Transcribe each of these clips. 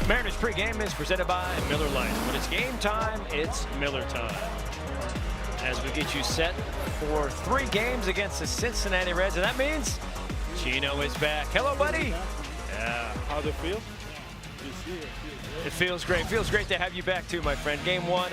Mariners pregame is presented by Miller Lite. When it's game time, it's Miller time. As we get you set for 3 games against the Cincinnati Reds, and that means Gino is back. Hello, buddy. Yeah. How's it feel? It feels great. Feels great to have you back too, my friend. Game 1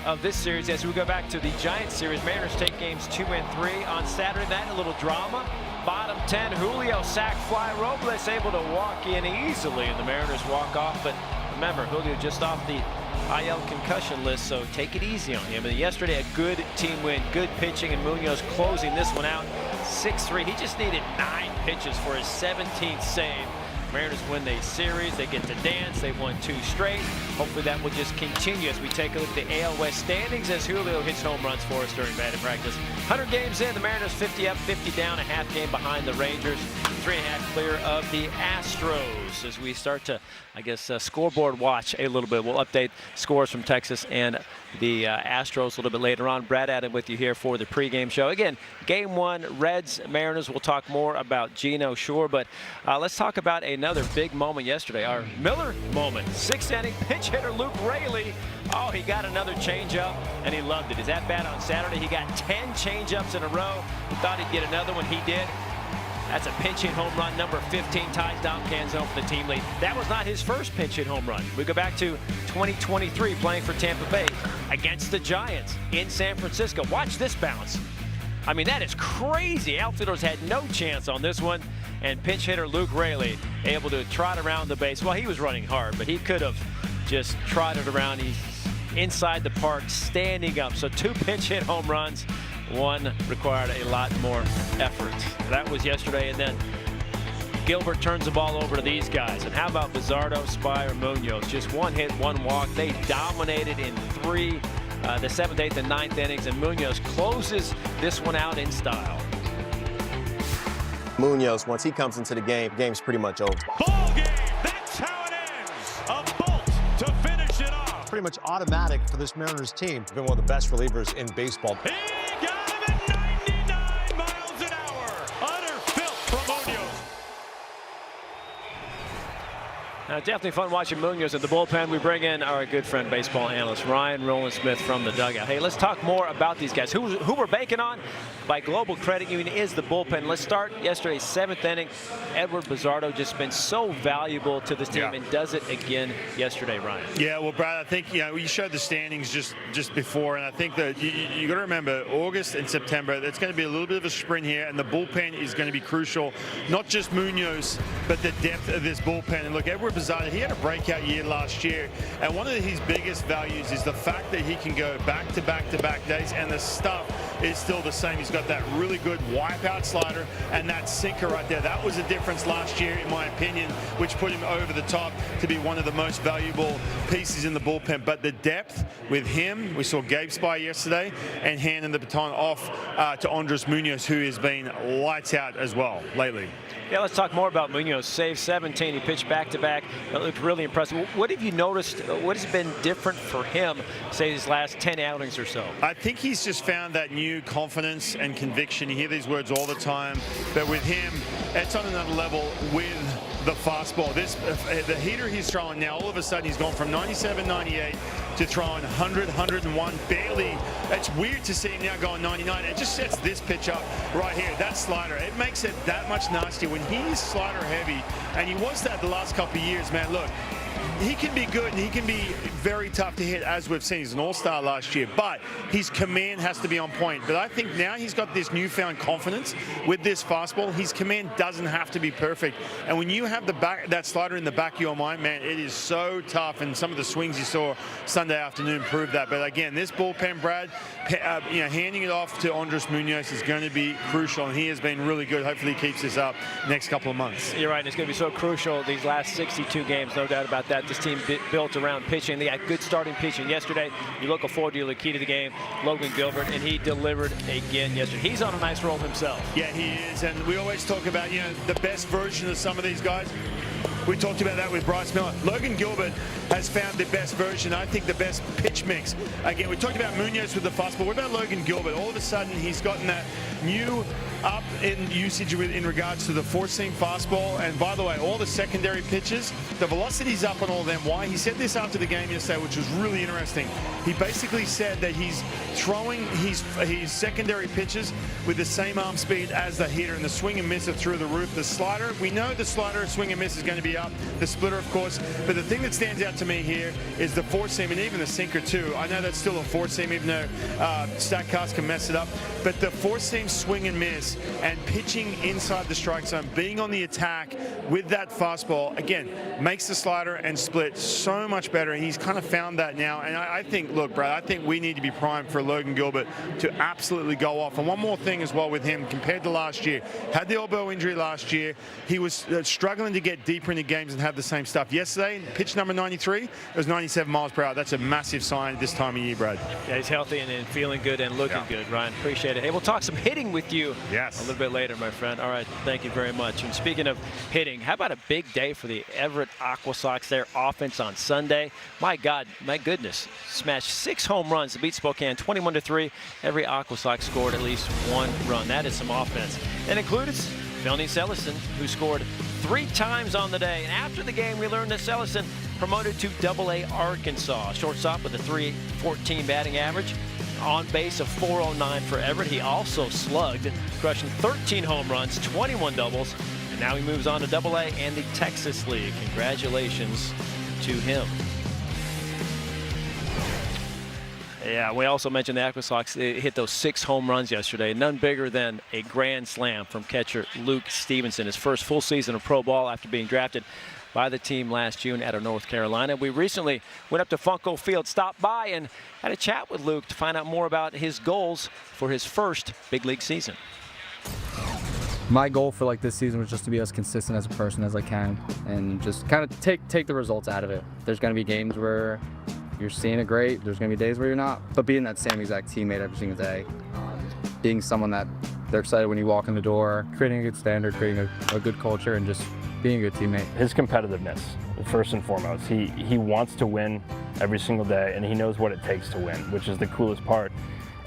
of this series as we go back to the Giants series. Mariners take games 2 and 3 on Saturday night. A little drama. Bottom 10, Julio sack fly. Robles able to walk in easily, and the Mariners walk off. But remember, Julio just off the IL concussion list, so take it easy on him. And yesterday, a good team win, good pitching, and Munoz closing this one out 6-3. He just needed 9 pitches for his 17th save. Mariners win the series. They get to dance. They've won 2 straight. Hopefully that will just continue as we take a look at the AL West standings as Julio hits home runs for us during batting practice. 100 games in, the Mariners 50 up, 50 down, a half game behind the Rangers. 3.5 clear of the Astros as we start to, I guess, scoreboard watch a little bit. We'll update scores from Texas and the Astros a little bit later on. Brad Adam with you here for the pregame show. Again, game 1, Reds, Mariners. We'll talk more about Gino, sure, but let's talk about another big moment yesterday, our Miller moment. 6th inning, pinch hitter Luke Raley. Oh, he got another changeup, and he loved it. His at-bat on Saturday, he got 10 changeups in a row. He thought he'd get another one. He did. That's a pinch hit home run, number 15, ties Dom Canzone for the team lead. That was not his first pinch hit home run. We go back to 2023, playing for Tampa Bay against the Giants in San Francisco. Watch this bounce. I mean, that is crazy. Outfielders had no chance on this one, and pinch hitter Luke Raley able to trot around the base. Well, he was running hard, but he could have just trotted around. He's inside the park, standing up. So 2 pinch hit home runs. 1 required a lot more effort. That was yesterday, and then Gilbert turns the ball over to these guys. And how about Bizzardo, Spire, Munoz? Just 1 hit, 1 walk. They dominated in 3, the 7th, 8th, and 9th innings, and Munoz closes this one out in style. Munoz, once he comes into the game, game's pretty much over. Ball game, that's how it ends. A bolt to finish it off. Pretty much automatic for this Mariners team. Been one of the best relievers in baseball. He got him at 99 miles an hour. Utter filth from Munoz. Definitely fun watching Munoz at the bullpen. We bring in our good friend, baseball analyst Ryan Rowland-Smith from the dugout. Hey, let's talk more about these guys. Who we're banking on by Global Credit Union is the bullpen. Let's start yesterday's 7th inning. Edward Bizzardo just been so valuable to this team and does it again yesterday, Ryan. Yeah, well, Brad, I think, you showed the standings just before, and I think that you got to remember August and September, it's going to be a little bit of a sprint here, and the bullpen is going to be crucial. Not just Munoz, but the depth of this bullpen. And look, Edward Bizzardo, he had a breakout year last year, and one of his biggest values is the fact that he can go back-to-back-to-back days, and the stuff is still the same. He's got that really good wipeout slider and that sinker right there. That was a difference last year, in my opinion, which put him over the top to be one of the most valuable pieces in the bullpen. But the depth with him, we saw Gabe Spire yesterday, and handing the baton off to Andres Munoz, who has been lights out as well lately. Yeah, let's talk more about Munoz. Saved 17. He pitched back-to-back. It looked really impressive. What have you noticed? What has been different for him, say, his last 10 outings or so? I think he's just found that new confidence and conviction. You hear these words all the time, but with him, it's on another level with the fastball. The heater he's throwing now, all of a sudden he's gone from 97, 98 to throwing 100, 101, barely. It's weird to see him now going 99. It just sets this pitch up right here, that slider. It makes it that much nastier when he's slider heavy, and he was that the last couple of years, man. Look, he can be good and he can be very tough to hit, as we've seen. He's an all-star last year, but his command has to be on point. But I think now he's got this newfound confidence with this fastball. His command doesn't have to be perfect, and when you have that slider in the back of your mind, man, it is so tough. And some of the swings you saw Sunday afternoon proved that. But again, this bullpen, Brad, handing it off to Andres Munoz is going to be crucial, and he has been really good. Hopefully he keeps this up next couple of months. You're right. It's going to be so crucial these last 62 games, no doubt about that. This team built around pitching. They got good starting pitching yesterday. You look forward to the key to the game, Logan Gilbert, and he delivered again yesterday. He's on a nice roll himself. Yeah, he is, and we always talk about, the best version of some of these guys. We talked about that with Bryce Miller. Logan Gilbert has found the best version, I think the best pitch mix. Again, we talked about Munoz with the fastball. What about Logan Gilbert? All of a sudden, he's gotten that new up in usage in regards to the four-seam fastball. And by the way, all the secondary pitches, the velocity's up on all of them. Why? He said this after the game yesterday, which was really interesting. He basically said that he's throwing his secondary pitches with the same arm speed as the hitter, and the swing and miss are through the roof. The slider, we know the slider swing and miss is going to be up. The splitter, of course. But the thing that stands out to me here is the four-seam and even the sinker, too. I know that's still a four-seam, even though StatCast can mess it up. But the four-seam swing and miss and pitching inside the strike zone, being on the attack with that fastball, again, makes the slider and split so much better. He's kind of found that now. And I think, look, Brad, I think we need to be primed for Logan Gilbert to absolutely go off. And one more thing as well with him compared to last year. Had the elbow injury last year. He was struggling to get deeper into games and have the same stuff. Yesterday, pitch number 93, it was 97 miles per hour. That's a massive sign this time of year, Brad. Yeah, he's healthy and feeling good and looking good, Ryan. Appreciate it. Hey, we'll talk some hitting with you a little bit later, my friend. All right, thank you very much. And speaking of hitting, how about a big day for the Everett Aqua Sox? Their offense on Sunday. My God, my goodness. Smashed 6 home runs to beat Spokane 21-3. Every Aqua Sox scored at least 1 run. That is some offense. That included Felny Sellison, who scored 3 times on the day. And after the game, we learned that Sellison promoted to Double-A Arkansas. Shortstop with a .314 batting average. On base of .409 for Everett. He also slugged, crushing 13 home runs, 21 doubles. And now he moves on to Double-A and the Texas League. Congratulations to him. Yeah, we also mentioned the Aqua Sox hit those 6 home runs yesterday. None bigger than a grand slam from catcher Luke Stevenson. His first full season of pro ball after being drafted by the team last June out of North Carolina. We recently went up to Funko Field, stopped by, and had a chat with Luke to find out more about his goals for his first big league season. My goal for like this season was just to be as consistent as a person as I can and just kind of take the results out of it. There's going to be games where you're seeing it great. There's going to be days where you're not. But being that same exact teammate every single day, being someone that they're excited when you walk in the door, creating a good standard, creating a good culture, and just being a good teammate. His competitiveness, first and foremost. He wants to win every single day, and he knows what it takes to win, which is the coolest part.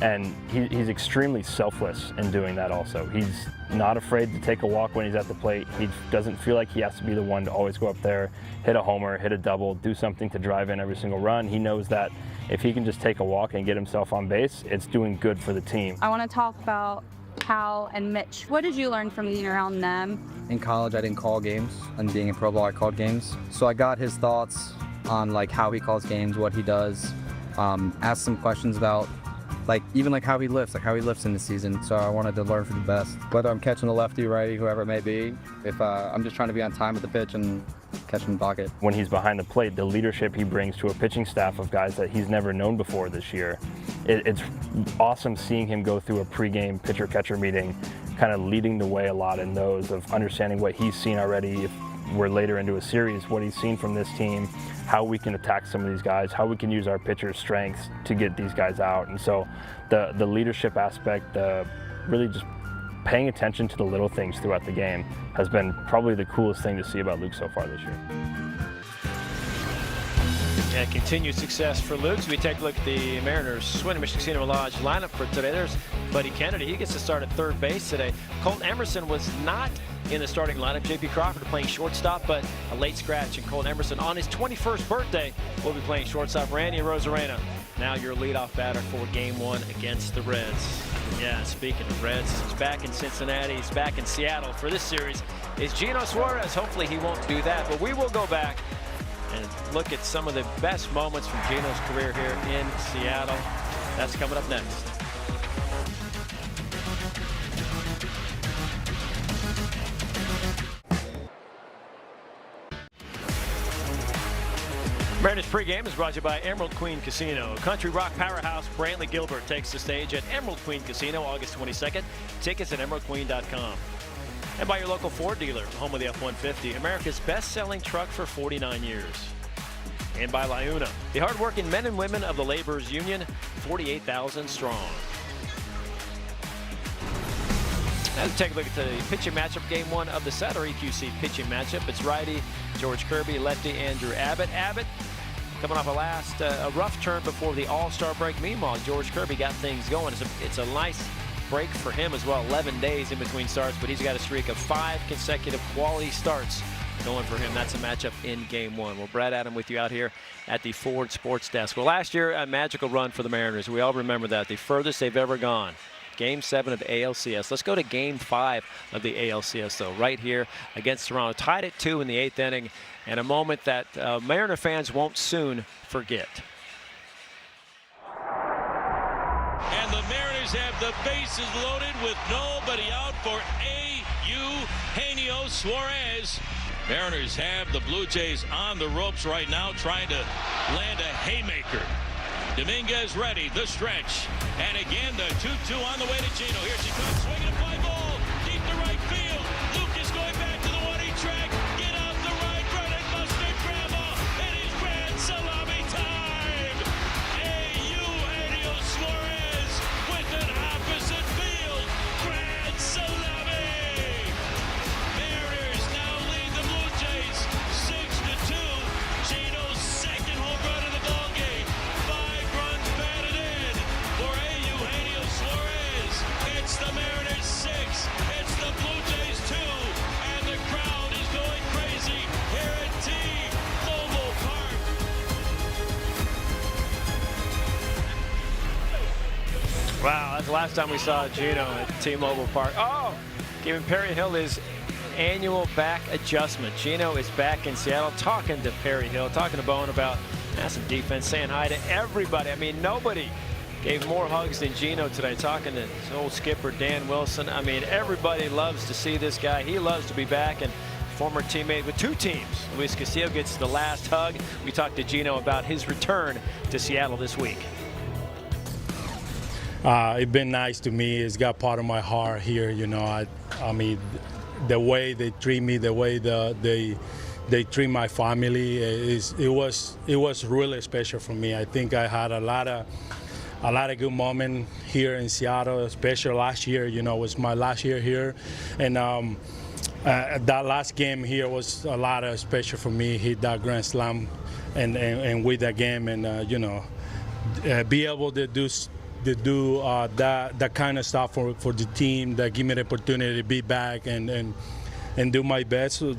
And he's extremely selfless in doing that also. He's not afraid to take a walk when he's at the plate. He doesn't feel like he has to be the one to always go up there, hit a homer, hit a double, do something to drive in every single run. He knows that if he can just take a walk and get himself on base, it's doing good for the team. I want to talk about Cal and Mitch. What did you learn from being around them? In college, I didn't call games, and being in pro ball, I called games. So I got his thoughts on like how he calls games, what he does, asked some questions about even how he lifts in the season. So I wanted to learn from the best. Whether I'm catching the lefty, righty, whoever it may be, if I'm just trying to be on time at the pitch and catch him in the pocket. When he's behind the plate, the leadership he brings to a pitching staff of guys that he's never known before this year, it's awesome seeing him go through a pregame pitcher-catcher meeting, kind of leading the way a lot in those of understanding what he's seen already. If we're later into a series, what he's seen from this team, how we can attack some of these guys, how we can use our pitcher's strengths to get these guys out. And so the leadership aspect, really just paying attention to the little things throughout the game has been probably the coolest thing to see about Luke so far this year. Yeah, continued success for Luke. So we take a look at the Mariners Swin Mission Casino Lodge lineup for today. There's Buddy Kennedy. He gets to start at third base today. Colton Emerson was not in the starting lineup. J.P. Crawford playing shortstop, but a late scratch. And Colton Emerson on his 21st birthday will be playing shortstop. Randy Arozarena, now your leadoff batter for Game 1 against the Reds. Yeah, speaking of Reds, he's back in Cincinnati. He's back in Seattle for this series. Is Gino Suarez? Hopefully he won't do that, but we will go back and look at some of the best moments from Gino's career here in Seattle. That's coming up next. Mariners pregame is brought to you by Emerald Queen Casino. Country rock powerhouse Brantley Gilbert takes the stage at Emerald Queen Casino August 22nd. Tickets at emeraldqueen.com. And by your local Ford dealer, home of the F-150, America's best-selling truck for 49 years. And by LiUNA, the hardworking men and women of the Laborers Union, 48,000 strong. Let's take a look at the pitching matchup, Game 1 of the Saturday EQC pitching matchup. It's righty George Kirby, lefty Andrew Abbott. Abbott coming off a rough turn before the All-Star break. Meanwhile, George Kirby got things going. It's a nice break for him as well. 11 days in between starts, but he's got a streak of 5 consecutive quality starts going for him. That's a matchup in Game 1. Well, Brad Adam with you out here at the Ford Sports Desk. Well, last year, a magical run for the Mariners. We all remember that. The furthest they've ever gone. Game 7 of the ALCS. Let's go to Game 5 of the ALCS, though, right here against Toronto. Tied at 2 in the 8th inning, and a moment that Mariner fans won't soon forget. And the Mariners have the bases loaded with nobody out for Eugenio Suarez. Mariners have the Blue Jays on the ropes right now, trying to land a haymaker. Dominguez ready, the stretch. And again, the 2-2 on the way to Gino. Here she comes, swinging a fly ball, deep to right field. Lucas going back to the 1-8 track. Get out the right, run it, mustard, grandma. It is grand salami time. Eugenio Suarez with an opposite field. Grand salami. Mariners now lead the Blue Jays 6-2. Gino's second home run of the ball game. 5 runs batted in for Eugenio Suarez. It's the Mariners 6. It's the Blue Jays 2. And the crowd is going crazy here at T-Mobile Park. Wow, that's the last time we saw Gino at T-Mobile Park. Oh, giving Perry Hill his annual back adjustment. Gino is back in Seattle, talking to Perry Hill, talking to Bowen about massive defense, saying hi to everybody. I mean, nobody gave more hugs than Gino today, talking to his old skipper, Dan Wilson. I mean, everybody loves to see this guy. He loves to be back, and former teammate with 2 teams. Luis Castillo gets the last hug. We talked to Gino about his return to Seattle this week. It's been nice to me. It's got part of my heart here. You know, I mean, the way they treat me, the way they treat my family, it was really special for me. I think I had a lot of good moments here in Seattle, especially last year. You know, it was my last year here, and that last game here was a lot of special for me. Hit that grand slam, and with that game, and you know, be able to do that kind of stuff for the team, that give me the opportunity to be back and do my best. So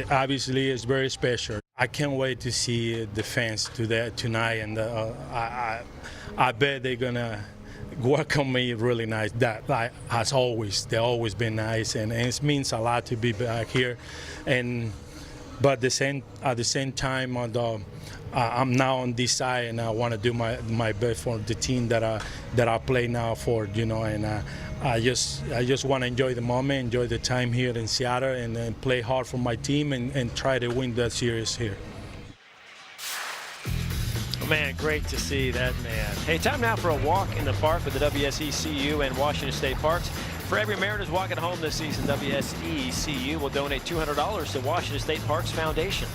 obviously, it's very special. I can't wait to see the fans tonight, and I bet they're gonna welcome me really nice. That, like, as always, they've always been nice, and it means a lot to be back here. But at the same time, I'm now on this side, and I want to do my best for the team that I play now for, you know, and I just want to enjoy the moment, enjoy the time here in Seattle, and play hard for my team and try to win that series here. Oh, man, great to see that, man. Hey, time now for a walk in the park with the WSECU and Washington State Parks. For every Mariners walking home this season, WSECU will donate $200 to Washington State Parks Foundation.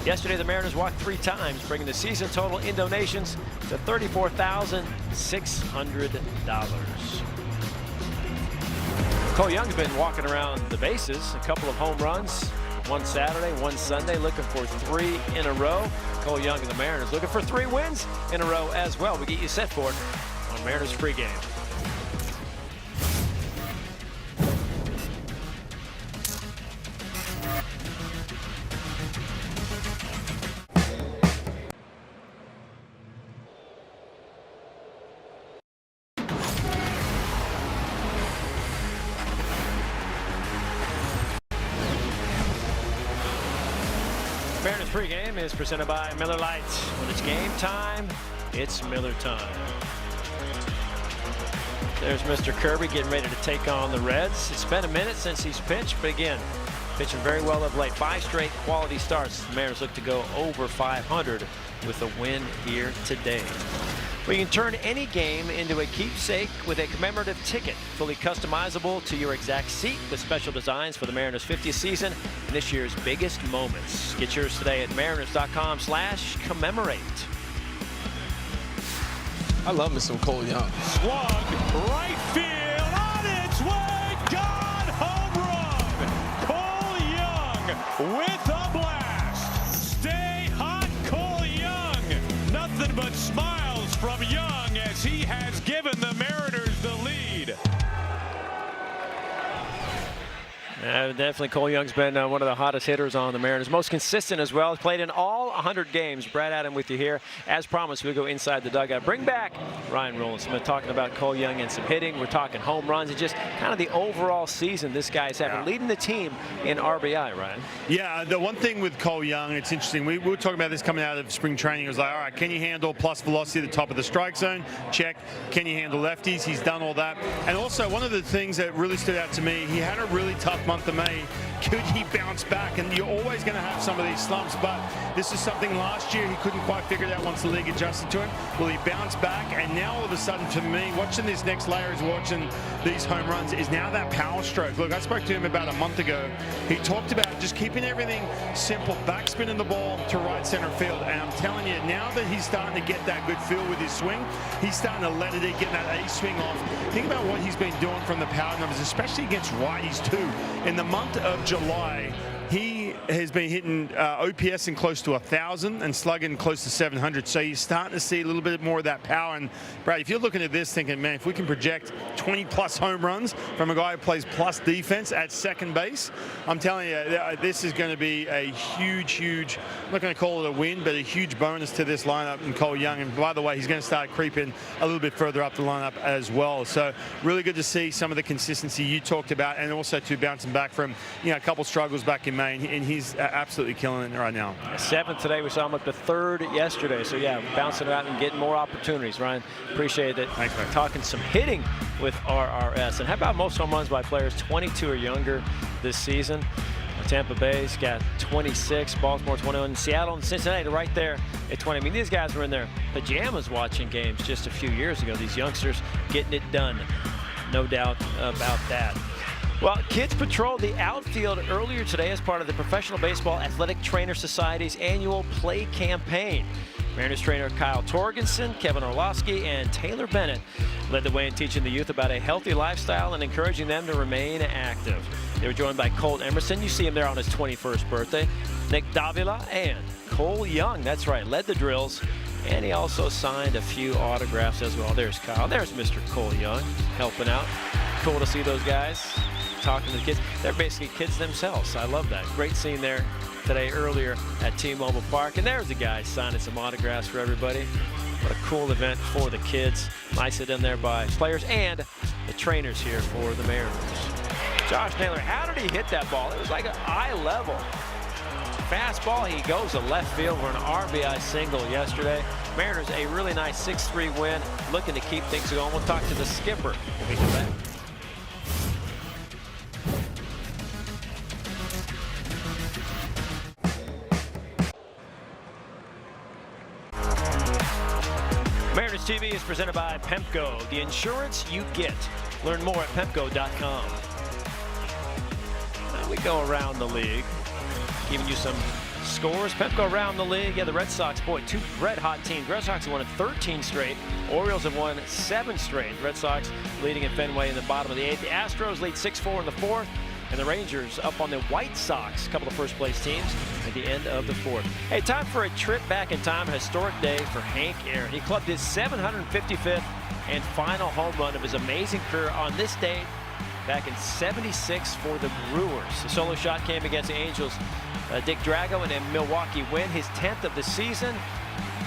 Yesterday, the Mariners walked 3 times, bringing the season total in donations to $34,600. Cole Young's been walking around the bases, a couple of home runs, one Saturday, one Sunday, looking for 3 in a row. Cole Young and the Mariners looking for 3 wins in a row as well. We get you set for it on Mariners pregame. Mariners pregame is presented by Miller Lite. When it's game time, it's Miller time. There's Mr. Kirby getting ready to take on the Reds. It's been a minute since he's pitched, but again, pitching very well of late. 5 straight quality starts. The Mariners look to go over 500 with a win here today. We can turn any game into a keepsake with a commemorative ticket, fully customizable to your exact seat with special designs for the Mariners' 50th season and this year's biggest moments. Get yours today at mariners.com/commemorate. I love me some Cole Young. Swung right field on its way, gone, home run. Cole Young with a blast. Stay hot, Cole Young. Nothing but smiles from Young as he has given the Mariners the lead. Definitely Cole Young's been one of the hottest hitters on the Mariners. Most consistent as well. Played in all 100 games. Brad Adam with you here. As promised, we go inside the dugout. Bring back Ryan Rowland-Smith talking about Cole Young and some hitting. We're talking home runs and just kind of the overall season this guy's having, leading the team in RBI, Ryan. Yeah, the one thing with Cole Young, it's interesting. We were talking about this coming out of spring training. It was like, all right, can you handle plus velocity at the top of the strike zone? Check. Can you handle lefties? He's done all that. And also, one of the things that really stood out to me, he had a really tough month of May. Could he bounce back? And you're always going to have some of these slumps, but this is something last year he couldn't quite figure it out once the league adjusted to him. Will he bounce back? And now all of a sudden, for me, watching this next layer is watching these home runs is now that power stroke. Look, I spoke to him about a month ago. He talked about just keeping everything simple, backspinning the ball to right center field. And I'm telling you, now that he's starting to get that good feel with his swing, he's starting to let it in, getting that A swing off. Think about what he's been doing from the power numbers, especially against righties too. In the month of July, he has been hitting OPS in close to 1,000 and slugging close to 700. So you're starting to see a little bit more of that power. And Brad, if you're looking at this thinking, man, if we can project 20+ home runs from a guy who plays plus defense at second base, I'm telling you, this is going to be a huge, I'm not going to call it a win, but a huge bonus to this lineup in Cole Young. And by the way, he's going to start creeping a little bit further up the lineup as well. So really good to see some of the consistency you talked about, and also to bouncing back from, a couple struggles back in May. And he's absolutely killing it right now. 7th today. We saw him up to 3rd yesterday. So, yeah, bouncing it out and getting more opportunities. Ryan, appreciate it. Thanks, man. Talking some hitting with RRS. And how about most home runs by players 22 or younger this season? Tampa Bay's got 26, Baltimore 21, Seattle and Cincinnati right there at 20. I mean, these guys were in their pajamas watching games just a few years ago. These youngsters getting it done. No doubt about that. Well, kids patrolled the outfield earlier today as part of the Professional Baseball Athletic Trainer Society's annual play campaign. Mariners trainer Kyle Torgensen, Kevin Orlowski, and Taylor Bennett led the way in teaching the youth about a healthy lifestyle and encouraging them to remain active. They were joined by Colt Emerson. You see him there on his 21st birthday. Nick Davila and Cole Young, that's right, led the drills. And he also signed a few autographs as well. There's Kyle. There's Mr. Cole Young helping out. Cool to see those guys talking to the kids. They're basically kids themselves. I love that. Great scene there today earlier at T-Mobile Park. And there's the guy signing some autographs for everybody. What a cool event for the kids. Nice it in there by players and the trainers here for the Mariners. Josh Naylor, how did he hit that ball? It was like an eye level fastball. He goes to left field for an RBI single yesterday. Mariners a really nice 6-3 win, looking to keep things going. We'll talk to the skipper when we come back. Mariners TV is presented by Pemco, the insurance you get. Learn more at Pemco.com. Now we go around the league, giving you some scores. Pemco around the league. Yeah, the Red Sox, boy, 2 red-hot teams. The Red Sox have won 13 straight. Orioles have won 7 straight. The Red Sox leading at Fenway in the bottom of the 8th. The Astros lead 6-4 in the 4th. And the Rangers up on the White Sox, a couple of first-place teams at the end of the 4th. Hey, time for a trip back in time, a historic day for Hank Aaron. He clubbed his 755th and final home run of his amazing career on this date back in '76 for the Brewers. The solo shot came against the Angels. Dick Drago and a Milwaukee win, his 10th of the season.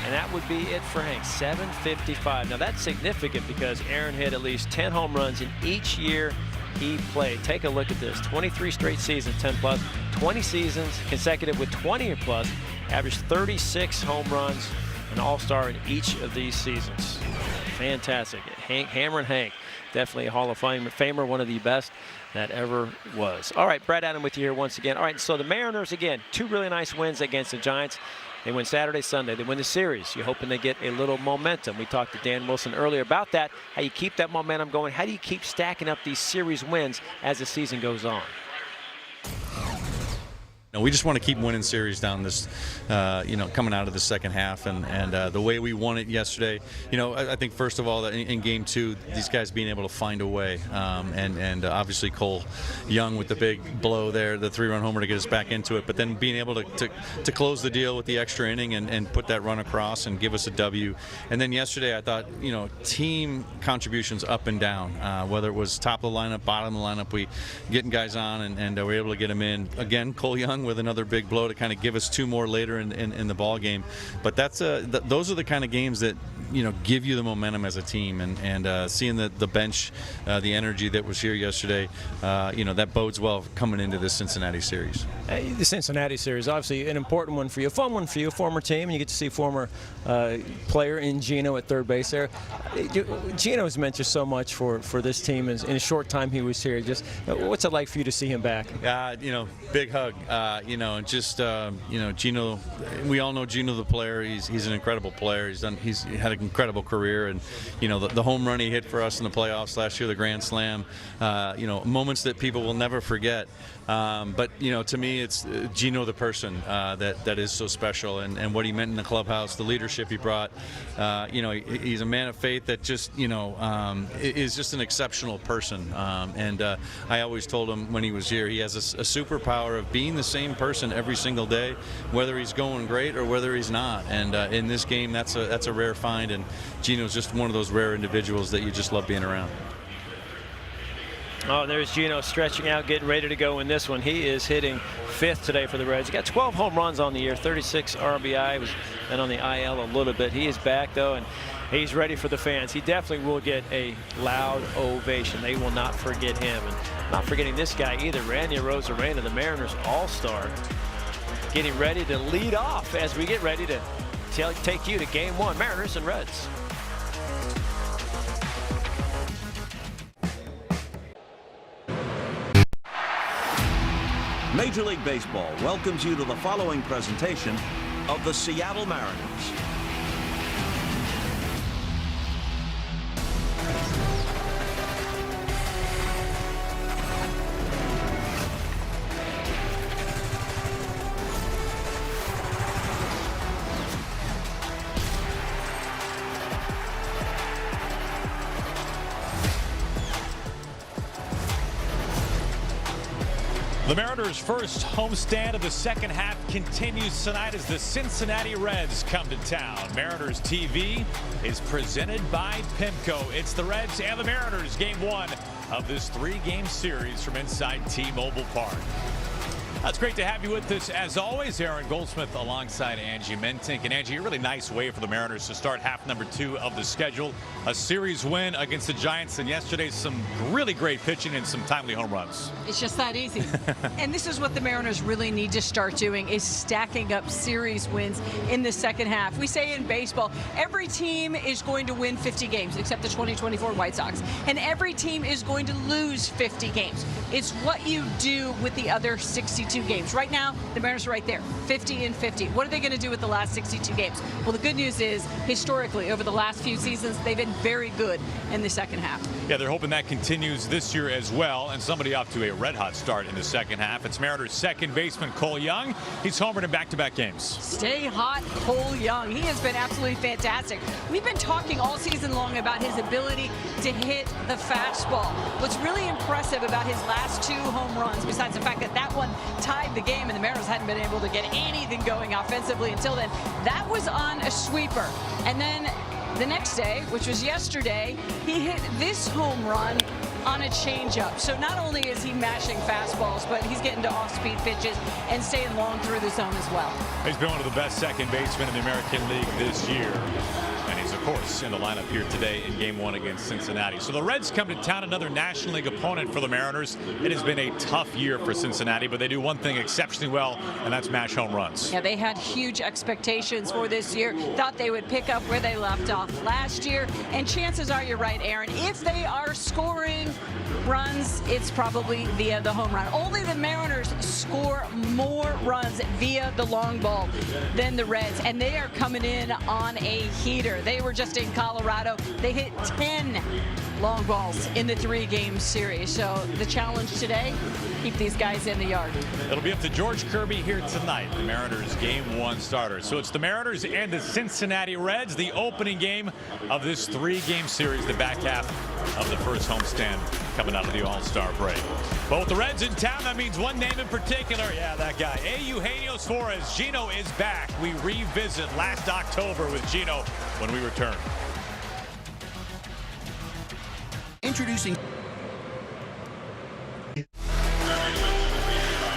And that would be it for Hank, 755. Now that's significant because Aaron hit at least 10 home runs in each year he played. Take a look at this. 23 straight seasons, 10+, 20 seasons consecutive with 20 or plus, averaged 36 home runs, an all-star in each of these seasons. Fantastic. Hank, Hammer and Hank, definitely a Hall of Famer, one of the best that ever was. All right, Brad Adam with you here once again. All right, so the Mariners, again, 2 really nice wins against the Giants. They win Saturday, Sunday. They win the series. You're hoping they get a little momentum. We talked to Dan Wilson earlier about that, how you keep that momentum going. How do you keep stacking up these series wins as the season goes on? We just want to keep winning series down this, coming out of the second half, and the way we won it yesterday. I think first of all that in Game 2, these guys being able to find a way, and obviously Cole Young with the big blow there, the 3-run homer to get us back into it. But then being able to close the deal with the extra inning and put that run across and give us a W. And then yesterday, I thought team contributions up and down, whether it was top of the lineup, bottom of the lineup, we getting guys on and we're able to get them in. Again, Cole Young with another big blow to kind of give us 2 more later in the ball game. But that's those are the kind of games that give you the momentum as a team, and seeing the bench, the energy that was here yesterday, that bodes well coming into this Cincinnati series. The Cincinnati series, obviously an important one for you, a fun one for you, former team, and you get to see former player in Gino at third base there. Gino's meant just so much for this team in a short time he was here. Just what's it like for you to see him back? Big hug. Gino. We all know Gino the player. He's an incredible player. He's had an incredible career, and the home run he hit for us in the playoffs last year, the grand slam. Moments that people will never forget. But to me, it's Gino the person that is so special, and what he meant in the clubhouse, the leadership he brought. He's a man of faith that just is just an exceptional person. And I always told him when he was here, he has a superpower of being the same person every single day, whether he's going great or whether he's not. And in this game, that's a rare find, and Gino's just one of those rare individuals that you just love being around. Oh, there's Gino stretching out, getting ready to go in this one. He is hitting 5th today for the Reds. He got 12 home runs on the year, 36 RBI, was then on the IL a little bit. He is back, though, and he's ready for the fans. He definitely will get a loud ovation. They will not forget him. And not forgetting this guy either, Randy Arozarena, the Mariners All-Star, getting ready to lead off as we get ready to take you to Game 1, Mariners and Reds. Major League Baseball welcomes you to the following presentation of the Seattle Mariners. The Mariners' first homestand of the second half continues tonight as the Cincinnati Reds come to town. Mariners TV is presented by Pimco. It's the Reds and the Mariners, Game 1 of this 3-game series from inside T-Mobile Park. It's great to have you with us as always. Aaron Goldsmith alongside Angie Mentink. And Angie, a really nice way for the Mariners to start half number 2 of the schedule. A series win against the Giants, and yesterday some really great pitching and some timely home runs. It's just that easy. And this is what the Mariners really need to start doing, is stacking up series wins in the second half. We say in baseball, every team is going to win 50 games except the 2024 White Sox. And every team is going to lose 50 games. It's what you do with the other 62 games. Right now, the Mariners are right there, 50 and 50. What are they going to do with the last 62 games? Well, the good news is, historically, over the last few seasons, they've been very good in the second half. Yeah, they're hoping that continues this year as well, and somebody off to a red-hot start in the second half. It's Mariners second baseman Cole Young. He's homered in back-to-back games. Stay hot, Cole Young. He has been absolutely fantastic. We've been talking all season long about his ability to hit the fastball. What's really impressive about his last 2 home runs, besides the fact that that one tied the game and the Mariners hadn't been able to get anything going offensively until then, that was on a sweeper. And then the next day, which was yesterday, he hit this home run on a changeup. So not only is he mashing fastballs, but he's getting to off-speed pitches and staying long through the zone as well. He's been one of the best second basemen in the American League this year. And he's, of course, in the lineup here today in Game 1 against Cincinnati. So the Reds come to town, another National League opponent for the Mariners. It has been a tough year for Cincinnati, but they do one thing exceptionally well, and that's mash home runs. Yeah, they had huge expectations for this year. Thought they would pick up where they left off last year. And chances are you're right, Aaron. If they are scoring runs, it's probably via the home run. Only the Mariners score more runs via the long ball than the Reds, and they are coming in on a heater. They were just in Colorado. They hit 10 long balls in the 3-game series. So the challenge today, keep these guys in the yard. It'll be up to George Kirby here tonight, the Mariners Game 1 starter. So it's the Mariners and the Cincinnati Reds, the opening game of this 3-game series, the back half of the first homestand coming out of the All-Star break. Both the Reds in town, that means one name in particular. Yeah, that guy, Eugenio Suarez. Gino is back. We revisit last October with Gino when we return. Introducing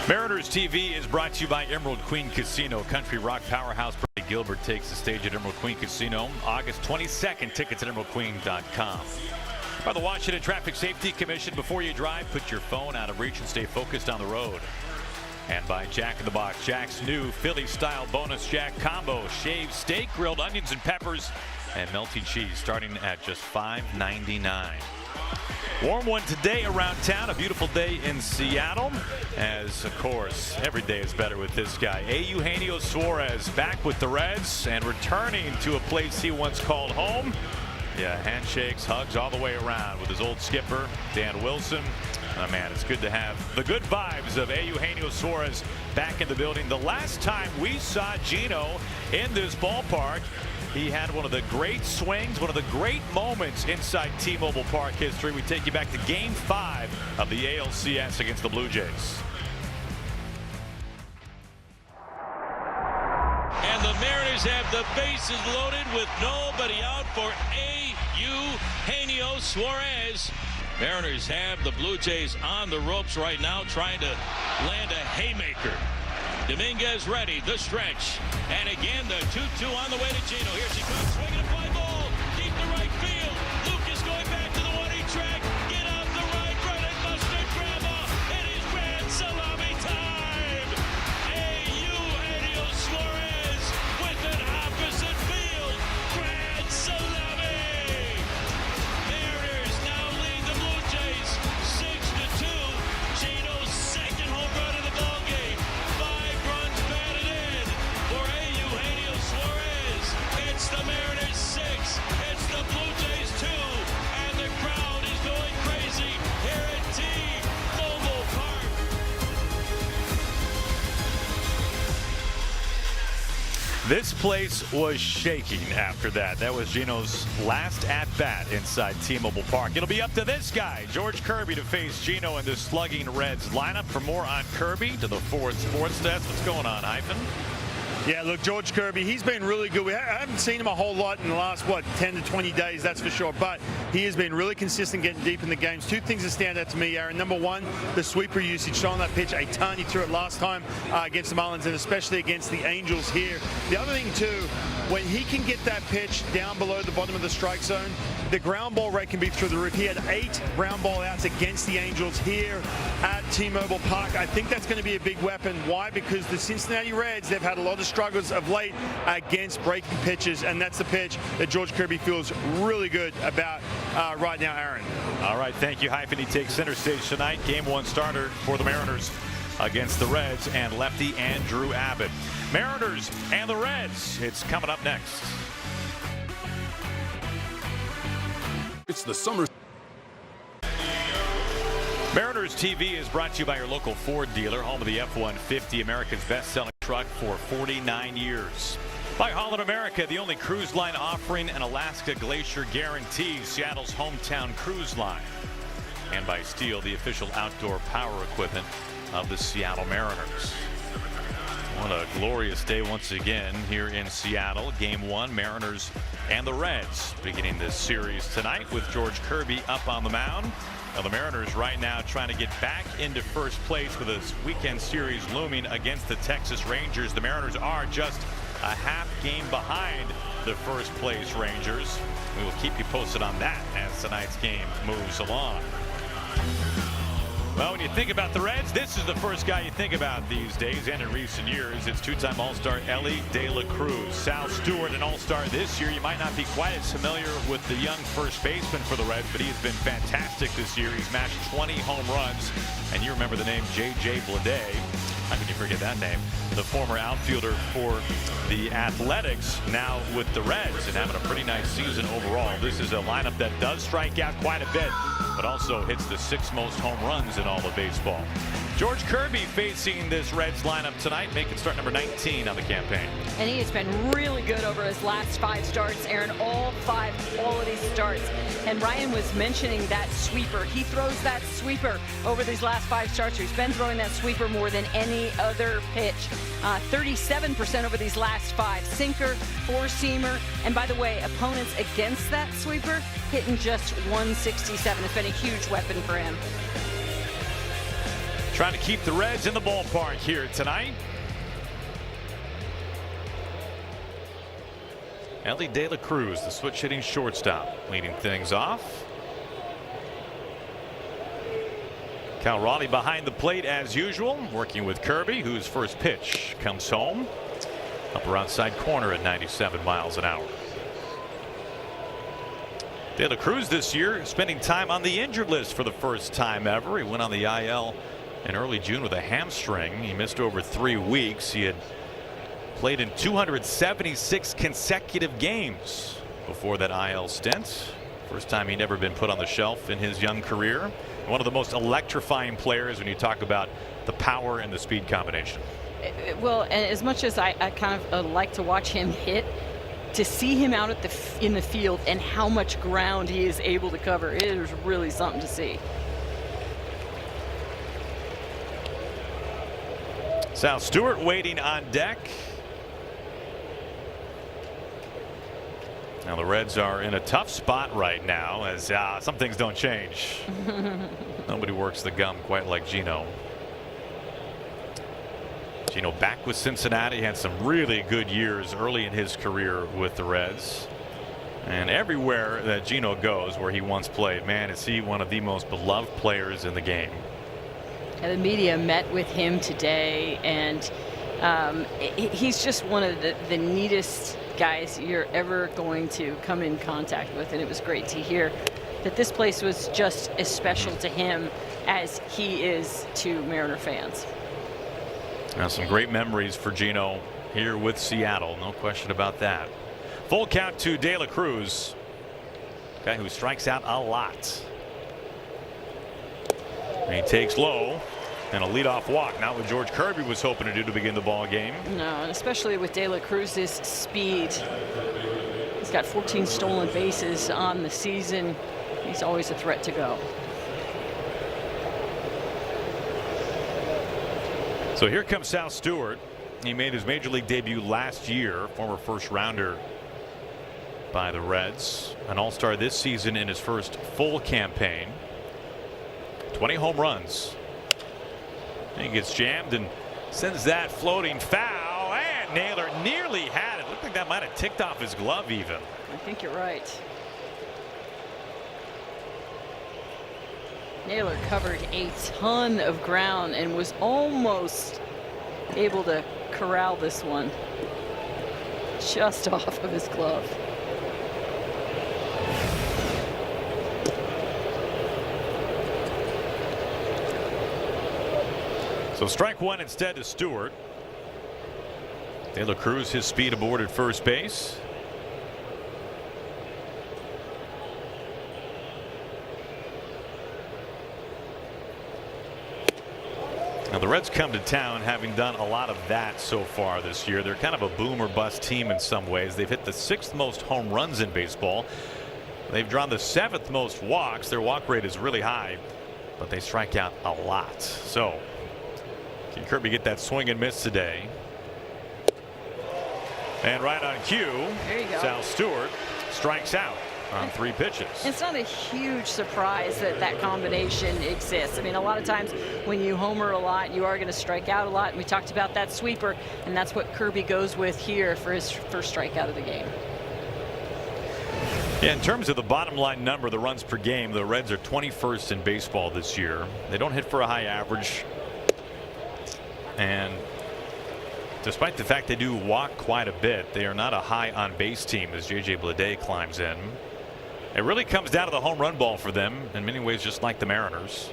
Mariners TV is brought to you by Emerald Queen Casino. Country rock powerhouse Bradley Gilbert takes the stage at Emerald Queen Casino August 22nd. Tickets at emeraldqueen.com. By the Washington Traffic Safety Commission. Before you drive, put your phone out of reach and stay focused on the road. And by Jack in the Box, Jack's new Philly-style bonus Jack combo. Shaved steak, grilled onions and peppers, and melty cheese starting at just $5.99. Warm one today around town. A beautiful day in Seattle. As, of course, every day is better with this guy. Eugenio Suarez back with the Reds and returning to a place he once called home. Yeah, handshakes, hugs all the way around with his old skipper, Dan Wilson. Oh, man, it's good to have the good vibes of Eugenio Suarez back in the building. The last time we saw Gino in this ballpark, he had one of the great swings, one of the great moments inside T-Mobile Park history. We take you back to Game 5 of the ALCS against the Blue Jays. And the Mariners have the bases loaded with nobody out for Eugenio Suarez. Mariners have the Blue Jays on the ropes right now, trying to land a haymaker. Dominguez ready, the stretch. And again, the 2-2 on the way to Gino. Here she comes, swinging a fly ball, deep to right field. Lucas going back to the 1-8 track. Get out the right, and mustard grandma. It is grand salami time. Eugenio Suarez with an opposite field. Grand salami. Mariners now lead the Blue Jays 6-2. Gino's second home run of the ball game. 5 runs batted in for Eugenio Suarez. It's the Mariners 6. It's the Blue Jays 2. And the crowd is going crazy here at T-Mobile Park. This place was shaking after that. That was Gino's last at-bat inside T-Mobile Park. It'll be up to this guy, George Kirby, to face Gino in this slugging Reds lineup. For more on Kirby, to the Ford Sports Desk. What's going on, Ivan? Yeah, look, George Kirby, he's been really good. I haven't seen him a whole lot in the last, 10 to 20 days, that's for sure. But he has been really consistent getting deep in the games. 2 things that stand out to me, Aaron. Number 1, the sweeper usage. Showing that pitch a ton. He threw it last time against the Marlins and especially against the Angels here. The other thing, too, when he can get that pitch down below the bottom of the strike zone, the ground ball rate can be through the roof. He had 8 ground ball outs against the Angels here at T-Mobile Park. I think that's going to be a big weapon. Why? Because the Cincinnati Reds, they've had a lot of struggles of late against breaking pitches, and that's the pitch that George Kirby feels really good about right now, Aaron. All right, thank you, Hyphen. He takes center stage tonight. Game 1 starter for the Mariners against the Reds and lefty Andrew Abbott. Mariners and the Reds. It's coming up next. It's the summer. Mariners TV is brought to you by your local Ford dealer, home of the F-150, America's best-selling truck for 49 years. By Holland America, the only cruise line offering an Alaska Glacier guarantee, Seattle's hometown cruise line. And by Steel, the official outdoor power equipment of the Seattle Mariners. What a glorious day once again here in Seattle. Game 1, Mariners and the Reds beginning this series tonight with George Kirby up on the mound. Now the Mariners right now trying to get back into first place with this weekend series looming against the Texas Rangers. The Mariners are just a half game behind the first place Rangers. We will keep you posted on that as tonight's game moves along. Well, when you think about the Reds, this is the first guy you think about these days and in recent years. It's 2-time All-Star Elly De La Cruz. Sal Stewart, an All-Star this year. You might not be quite as familiar with the young first baseman for the Reds, but he has been fantastic this year. He's matched 20 home runs. And you remember the name J.J. Bleday. How can you forget that name? the former outfielder for the Athletics, now with the Reds and having a pretty nice season overall. This is a lineup that does strike out quite a bit, but also hits the 6th most home runs in all of baseball. George Kirby facing this Reds lineup tonight, making start number 19 on the campaign. And he has been really good over his last 5 starts, Aaron, all 5 quality starts. And Ryan was mentioning that sweeper. He throws that sweeper over these last 5 starts. He's been throwing that sweeper more than any other pitch. 37% over these last 5. Sinker, 4-seamer. And by the way, opponents against that sweeper hitting just 167. It's been a huge weapon for him. Trying to keep the Reds in the ballpark here tonight. Ellie De La Cruz, the switch-hitting shortstop, leading things off. Cal Raleigh behind the plate as usual, working with Kirby, whose first pitch comes home. Upper outside corner at 97 miles an hour. De La Cruz this year spending time on the injured list for the first time ever. He went on the IL in early June with a hamstring. He missed over 3 weeks. He had played in 276 consecutive games before that IL stint. First time he'd ever been put on the shelf in his young career. One of the most electrifying players when you talk about the power and the speed combination. Well, and as much as I kind of like to watch him hit, to see him out at in the field and how much ground he is able to cover, it is really something to see. Sal Stewart waiting on deck. Now the Reds are in a tough spot right now, as some things don't change. Nobody works the gum quite like Gino. Gino back with Cincinnati, had some really good years early in his career with the Reds. And everywhere that Gino goes where he once played, man, is he one of the most beloved players in the game. And the media met with him today, and he's just one of the neatest guys you're ever going to come in contact with. And it was great to hear that this place was just as special to him as he is to Mariner fans. Now some great memories for Gino here with Seattle, no question about that. Full count to De La Cruz, guy who strikes out a lot. And he takes low, and a leadoff walk. Not what George Kirby was hoping to do to begin the ball game. No, and especially with De La Cruz's speed. He's got 14 stolen bases on the season. He's always a threat to go. So here comes Sal Stewart. He made his major league debut last year, former first rounder by the Reds. An all-star this season in his first full campaign. 20 home runs. And he gets jammed and sends that floating foul, and Naylor nearly had it. Looked like that might have ticked off his glove even. I think you're right. Naylor covered a ton of ground and was almost able to corral this one just off of his glove. So strike one instead to Stewart. De La Cruz, his speed aboard at first base. Now the Reds come to town having done a lot of that so far this year. They're kind of a boom or bust team in some ways. They've hit the 6th most home runs in baseball. They've drawn the 7th most walks. Their walk rate is really high, but they strike out a lot. So can Kirby get that swing and miss today? And right on cue, there you go. Sal Stewart strikes out on 3 pitches. It's not a huge surprise that that combination exists. I mean, a lot of times when you homer a lot, you are going to strike out a lot. And we talked about that sweeper, and that's what Kirby goes with here for his first strikeout of the game. Yeah, in terms of the bottom line number, the runs per game, the Reds are 21st in baseball this year. They don't hit for a high average. And despite the fact they do walk quite a bit, they are not a high on base team as J.J. Bleday climbs in. It really comes down to the home run ball for them in many ways, just like the Mariners.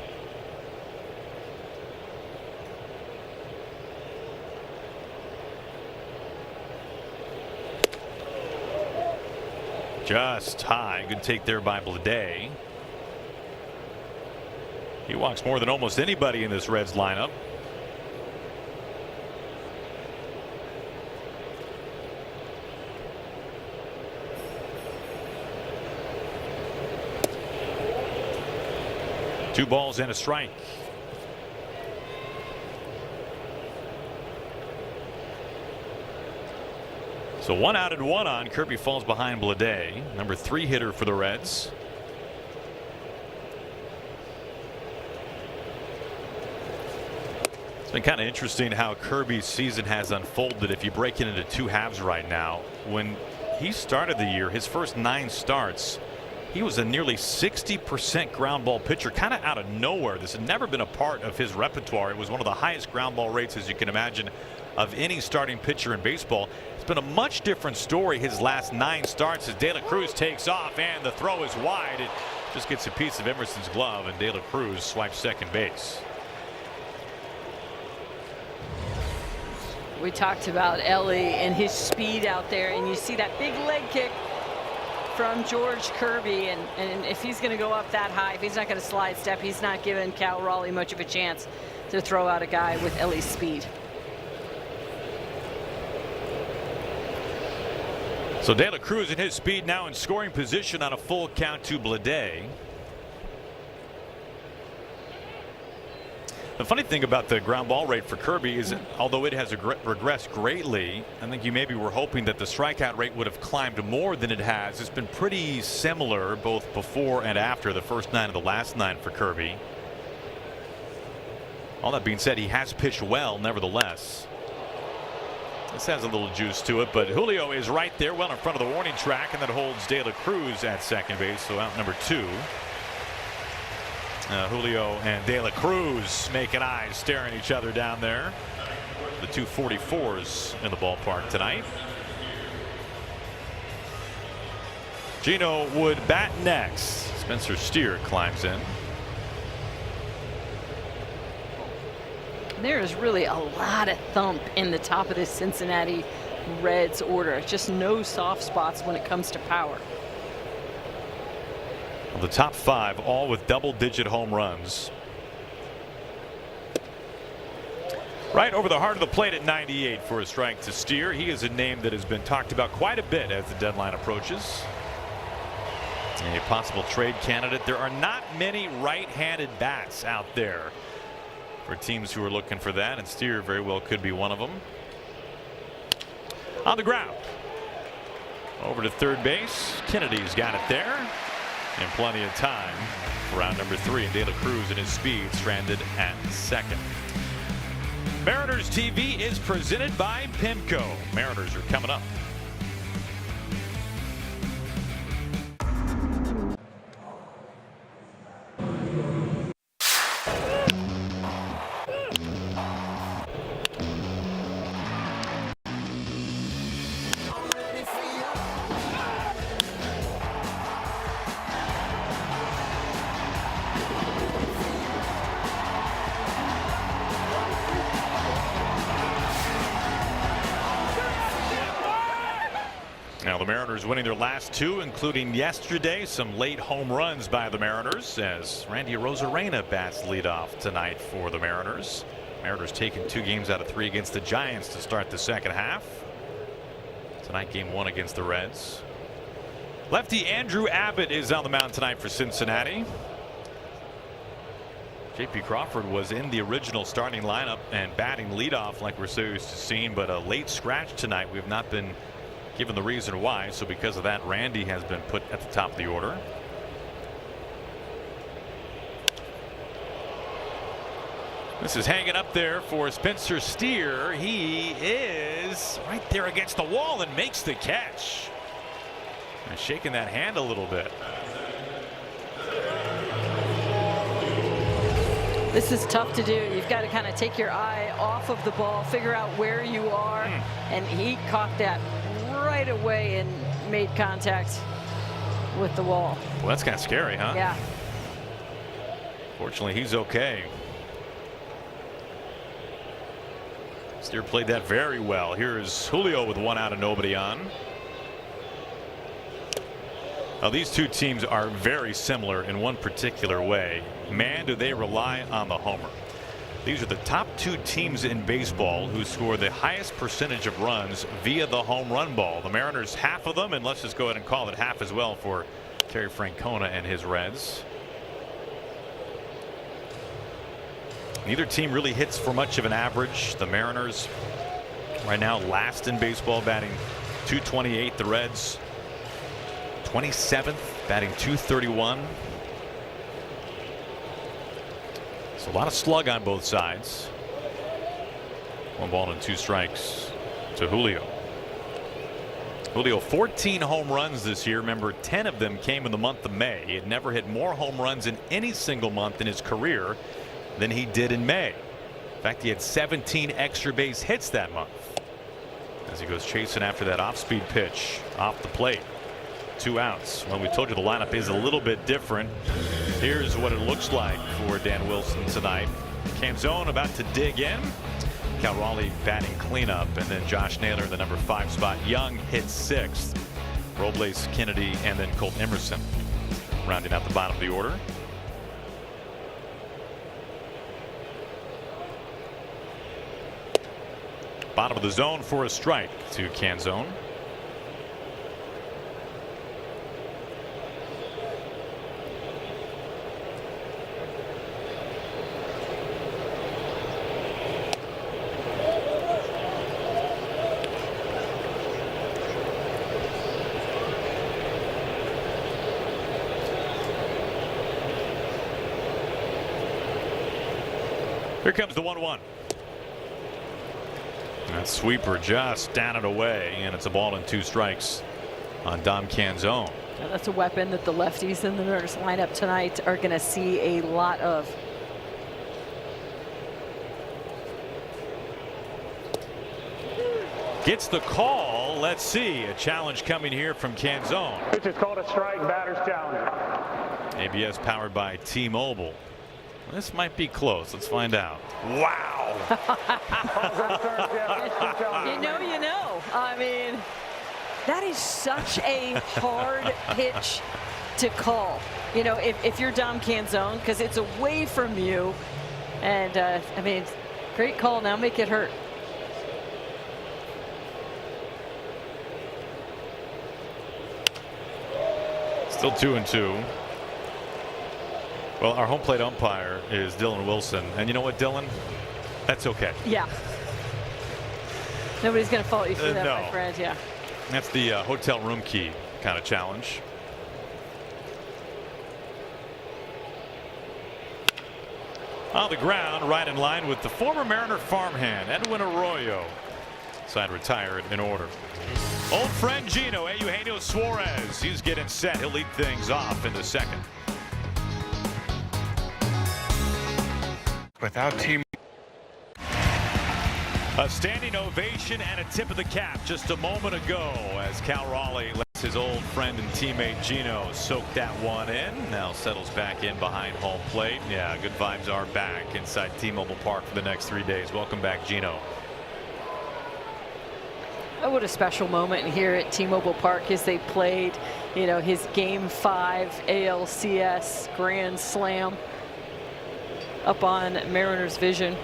Just high. Good take there by Bleday. He walks more than almost anybody in this Reds lineup. Two balls and a strike. So 1 out and 1 on. Kirby falls behind Bleday, number 3 hitter for the Reds. It's been kind of interesting how Kirby's season has unfolded if you break it into 2 halves right now. When he started the year, his first 9 starts, he was a nearly 60% ground ball pitcher, kind of out of nowhere. This had never been a part of his repertoire. It was one of the highest ground ball rates, as you can imagine, of any starting pitcher in baseball. It's been a much different story his last 9 starts as De La Cruz takes off, and the throw is wide. It just gets a piece of Emerson's glove, and De La Cruz swipes second base. We talked about Ellie and his speed out there, and you see that big leg kick from George Kirby, and if he's going to go up that high, if he's not going to slide step, he's not giving Cal Raleigh much of a chance to throw out a guy with Ellie's speed. So De La Cruz and his speed now in scoring position on a full count to Bleday. The funny thing about the ground ball rate for Kirby is, although it has regressed greatly, I think you maybe were hoping that the strikeout rate would have climbed more than it has. It's been pretty similar both before and after the first 9 of the last 9 for Kirby. All that being said, he has pitched well nevertheless. This has a little juice to it, but Julio is right there, well in front of the warning track, and that holds De La Cruz at second base, so out number 2. Julio and De La Cruz making eyes, staring each other down there. The 244s in the ballpark tonight. Gino would bat next. Spencer Steer climbs in. There is really a lot of thump in the top of this Cincinnati Reds order. Just no soft spots when it comes to power. Well, the top 5 all with double-digit home runs. Right over the heart of the plate at 98 for a strike to Steer. He is a name that has been talked about quite a bit as the deadline approaches. A possible trade candidate. There are not many right-handed bats out there for teams who are looking for that, and Steer very well could be one of them. On the ground. Over to third base. Kennedy's got it there. And plenty of time for round number 3. And De La Cruz and his speed stranded at second. Mariners TV is presented by Pimco. Mariners are coming up. Now the Mariners winning their last 2, including yesterday. Some late home runs by the Mariners as Randy Arozarena bats leadoff tonight for the Mariners. Mariners taking 2 games out of 3 against the Giants to start the second half. Tonight game 1 against the Reds. Lefty Andrew Abbott is on the mound tonight for Cincinnati. J.P. Crawford was in the original starting lineup and batting leadoff like we're so used to seeing, but a late scratch tonight. We have not been given the reason why, so because of that, Randy has been put at the top of the order. This is hanging up there for Spencer Steer. He is right there against the wall and makes the catch. And shaking that hand a little bit. This is tough to do. You've got to kind of take your eye off of the ball, figure out where you are, and he caught that right away and made contact with the wall. Well, that's kind of scary, huh? Yeah. Fortunately, he's okay. Steer played that very well. Here's Julio with 1 out and nobody on. Well, these two teams are very similar in one particular way. Man, do they rely on the homer. These are the top two teams in baseball who score the highest percentage of runs via the home run ball. The Mariners, half of them, and let's just go ahead and call it half as well for Terry Francona and his Reds. Neither team really hits for much of an average. The Mariners right now last in baseball, batting .228. The Reds 27th, batting .231. So a lot of slug on both sides. 1 ball and 2 strikes to Julio. Julio 14 home runs this year. Remember, 10 of them came in the month of May. He had never hit more home runs in any single month in his career than he did in May. In fact, he had 17 extra base hits that month as he goes chasing after that off-speed pitch off the plate. 2 outs. Well, we told you the lineup is a little bit different. Here's what it looks like for Dan Wilson tonight. Canzone about to dig in. Cal Raleigh batting cleanup, and then Josh Naylor in the number 5 spot. Young hits 6th. Robles, Kennedy, and then Colt Emerson rounding out the bottom of the order. Bottom of the zone for a strike to Canzone. Here comes the 1-1. That sweeper just down and away, and it's a ball and 2 strikes on Dom Canzone. Yeah, that's a weapon that the lefties in the Mariners lineup tonight are going to see a lot of. Gets the call. Let's see. A challenge coming here from Canzone. Pitch is called a strike. Batter's challenge. ABS powered by T-Mobile. This might be close. Let's find out. Wow. You know. I mean, that is such a hard pitch to call. You know, if you're Dom Canzone, because it's away from you. And, I mean, great call. Now make it hurt. Still 2-2. Well, our home plate umpire is Dylan Wilson. And you know what, Dylan? That's okay. Yeah. Nobody's going to fault you for that, no. my friend. Yeah. That's the hotel room key kind of challenge. On the ground, right in line with the former Mariner farmhand, Edwin Arroyo. Side retired in order. Old friend Gino, Eugenio Suarez. He's getting set. He'll lead things off in the second. Without team. A standing ovation and a tip of the cap just a moment ago as Cal Raleigh lets his old friend and teammate Gino soak that one in. Now settles back in behind home plate. Yeah, good vibes are back inside T-Mobile Park for the next 3 days. Welcome back, Gino. Oh, what a special moment here at T-Mobile Park as they played, you know, his Game 5 ALCS Grand Slam up on Mariners Vision.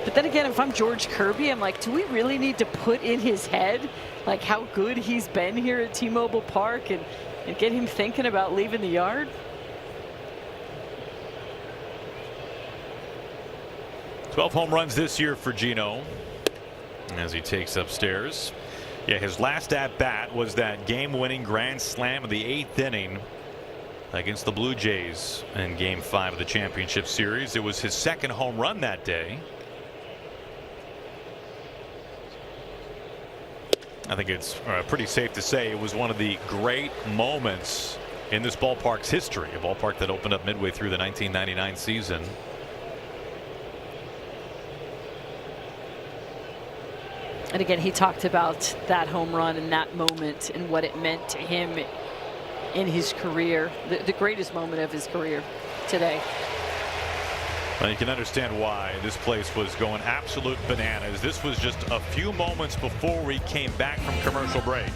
But then again, if I'm George Kirby, I'm like, do we really need to put in his head like how good he's been here at T-Mobile Park and get him thinking about leaving the yard? 12 home runs this year for Gino as he takes upstairs. Yeah, his last at bat was that game-winning grand slam of the 8th inning against the Blue Jays in Game 5 of the championship series. It was his second home run that day. I think it's pretty safe to say it was one of the great moments in this ballpark's history, a ballpark that opened up midway through the 1999 season. And again, he talked about that home run and that moment and what it meant to him in his career, the greatest moment of his career today. Well, you can understand why this place was going absolute bananas. This was just a few moments before we came back from commercial break.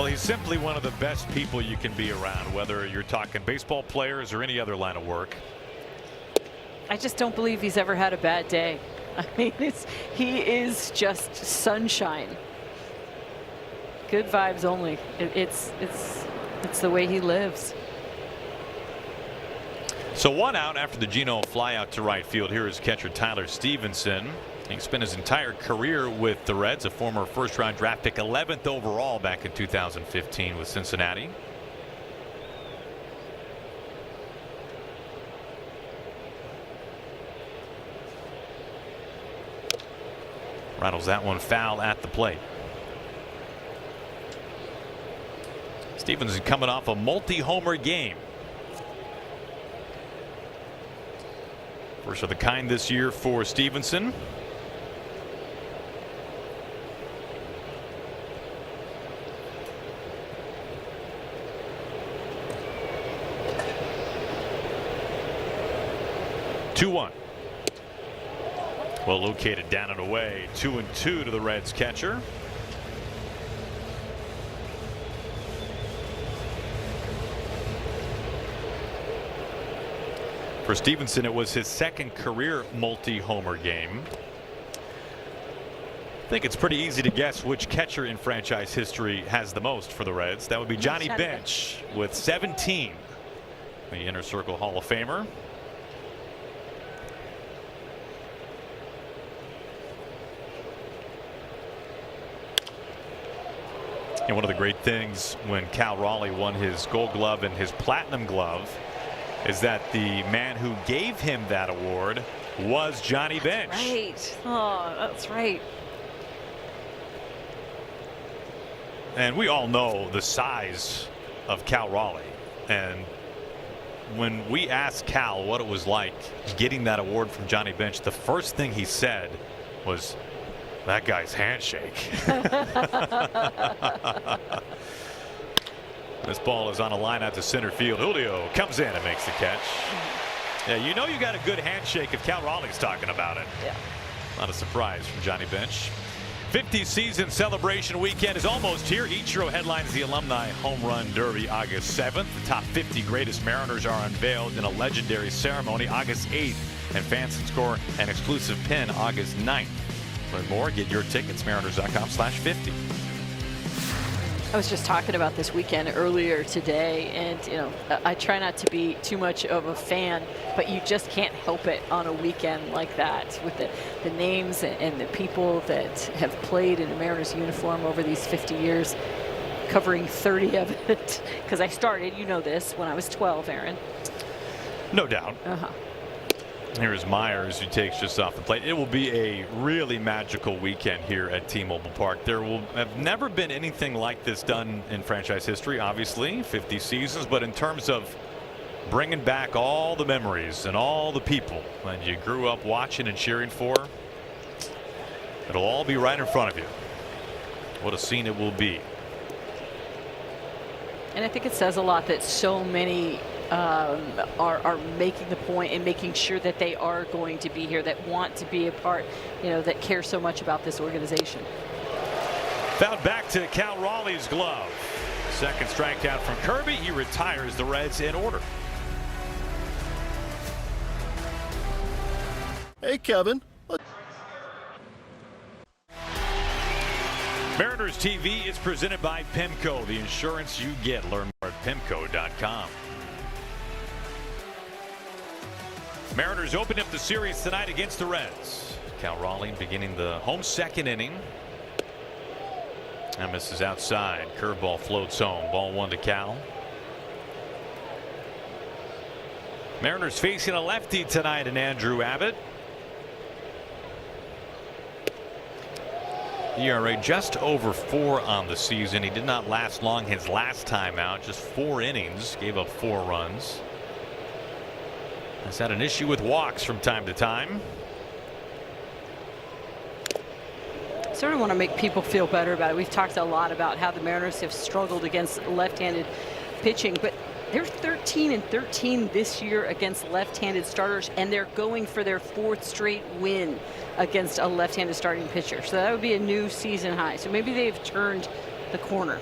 Well, he's simply one of the best people you can be around, whether you're talking baseball players or any other line of work. I just don't believe he's ever had a bad day. I mean, he is just sunshine. Good vibes only. It's the way he lives. So 1 out after the Geno fly out to right field. Here is catcher Tyler Stevenson. He spent his entire career with the Reds, a former first-round draft pick, 11th overall back in 2015 with Cincinnati. Rattles that one foul at the plate. Stevenson coming off a multi-homer game. First of the kind this year for Stevenson. Two-one. Well located down and away. 2-2 to the Reds catcher. For Stevenson, it was his second career multi-homer game. I think it's pretty easy to guess which catcher in franchise history has the most for the Reds. That would be Johnny Bench with 17. The Inner Circle Hall of Famer. And one of the great things when Cal Raleigh won his Gold Glove and his Platinum Glove is that the man who gave him that award was Johnny Bench. Right. Oh, that's right. And we all know the size of Cal Raleigh. And when we asked Cal what it was like getting that award from Johnny Bench, the first thing he said was, "That guy's handshake." This ball is on a line out to center field. Julio comes in and makes the catch. Yeah, you know you got a good handshake if Cal Raleigh's talking about it. Yeah. Not a surprise from Johnny Bench. 50 season celebration weekend is almost here. Ichiro headlines the Alumni Home Run Derby August 7th. The top 50 greatest Mariners are unveiled in a legendary ceremony August 8th. And fans can score an exclusive pin August 9th. Learn more, get your tickets, mariners.com/50. I was just talking about this weekend earlier today, and you know, I try not to be too much of a fan, but you just can't help it on a weekend like that with the names and the people that have played in a Mariners uniform over these 50 years, covering 30 of it. Because I started, you know this, when I was 12, Aaron. No doubt. Here's Myers, who takes just off the plate. It will be a really magical weekend here at T-Mobile Park. There will have never been anything like this done in franchise history, obviously, 50 seasons. But in terms of bringing back all the memories and all the people that you grew up watching and cheering for, it'll all be right in front of you. What a scene it will be. And I think it says a lot that so many are making the point and making sure that they are going to be here, that want to be a part, you know, that care so much about this organization. Fouled back to Cal Raleigh's glove. Second strikeout from Kirby. He retires the Reds in order. Hey, Kevin. Mariners TV is presented by PIMCO, the insurance you get. Learn more at PIMCO.com. Mariners open up the series tonight against the Reds. Cal Raleigh beginning the home second inning. And misses outside. Curveball floats home. Ball 1 to Cal. Mariners facing a lefty tonight in Andrew Abbott. ERA just over 4 on the season. He did not last long his last time out. Just 4 innings. Gave up 4 runs. Has had an issue with walks from time to time. Sort of want to make people feel better about it. We've talked a lot about how the Mariners have struggled against left-handed pitching, but they're 13-13 this year against left-handed starters, and they're going for their 4th straight win against a left-handed starting pitcher. So that would be a new season high. So maybe they've turned the corner.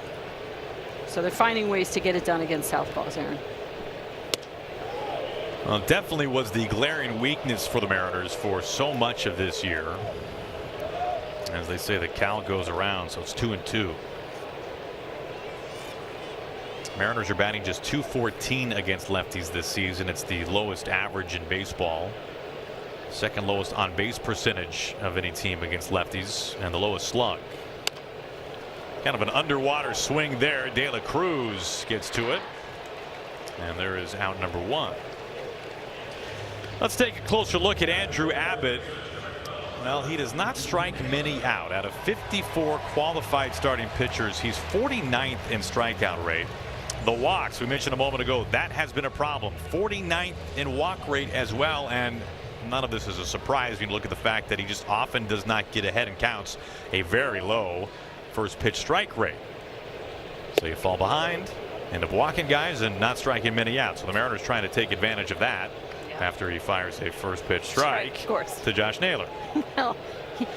So they're finding ways to get it done against southpaws, Aaron. Well, it definitely was the glaring weakness for the Mariners for so much of this year. As they say, the cow goes around, so it's 2-2. Mariners are batting just .214 against lefties this season. It's the lowest average in baseball. Second lowest on base percentage of any team against lefties, and the lowest slug. Kind of an underwater swing there. De La Cruz gets to it, and there is out number 1. Let's take a closer look at Andrew Abbott. Well, he does not strike many out. Out of 54 qualified starting pitchers, he's 49th in strikeout rate. The walks, we mentioned a moment ago, that has been a problem. 49th in walk rate as well, and none of this is a surprise when you look at the fact that he just often does not get ahead and counts a very low first pitch strike rate. So you fall behind, end up walking guys and not striking many out. So the Mariners trying to take advantage of that after he fires a first pitch strike of course, to Josh Naylor. Well,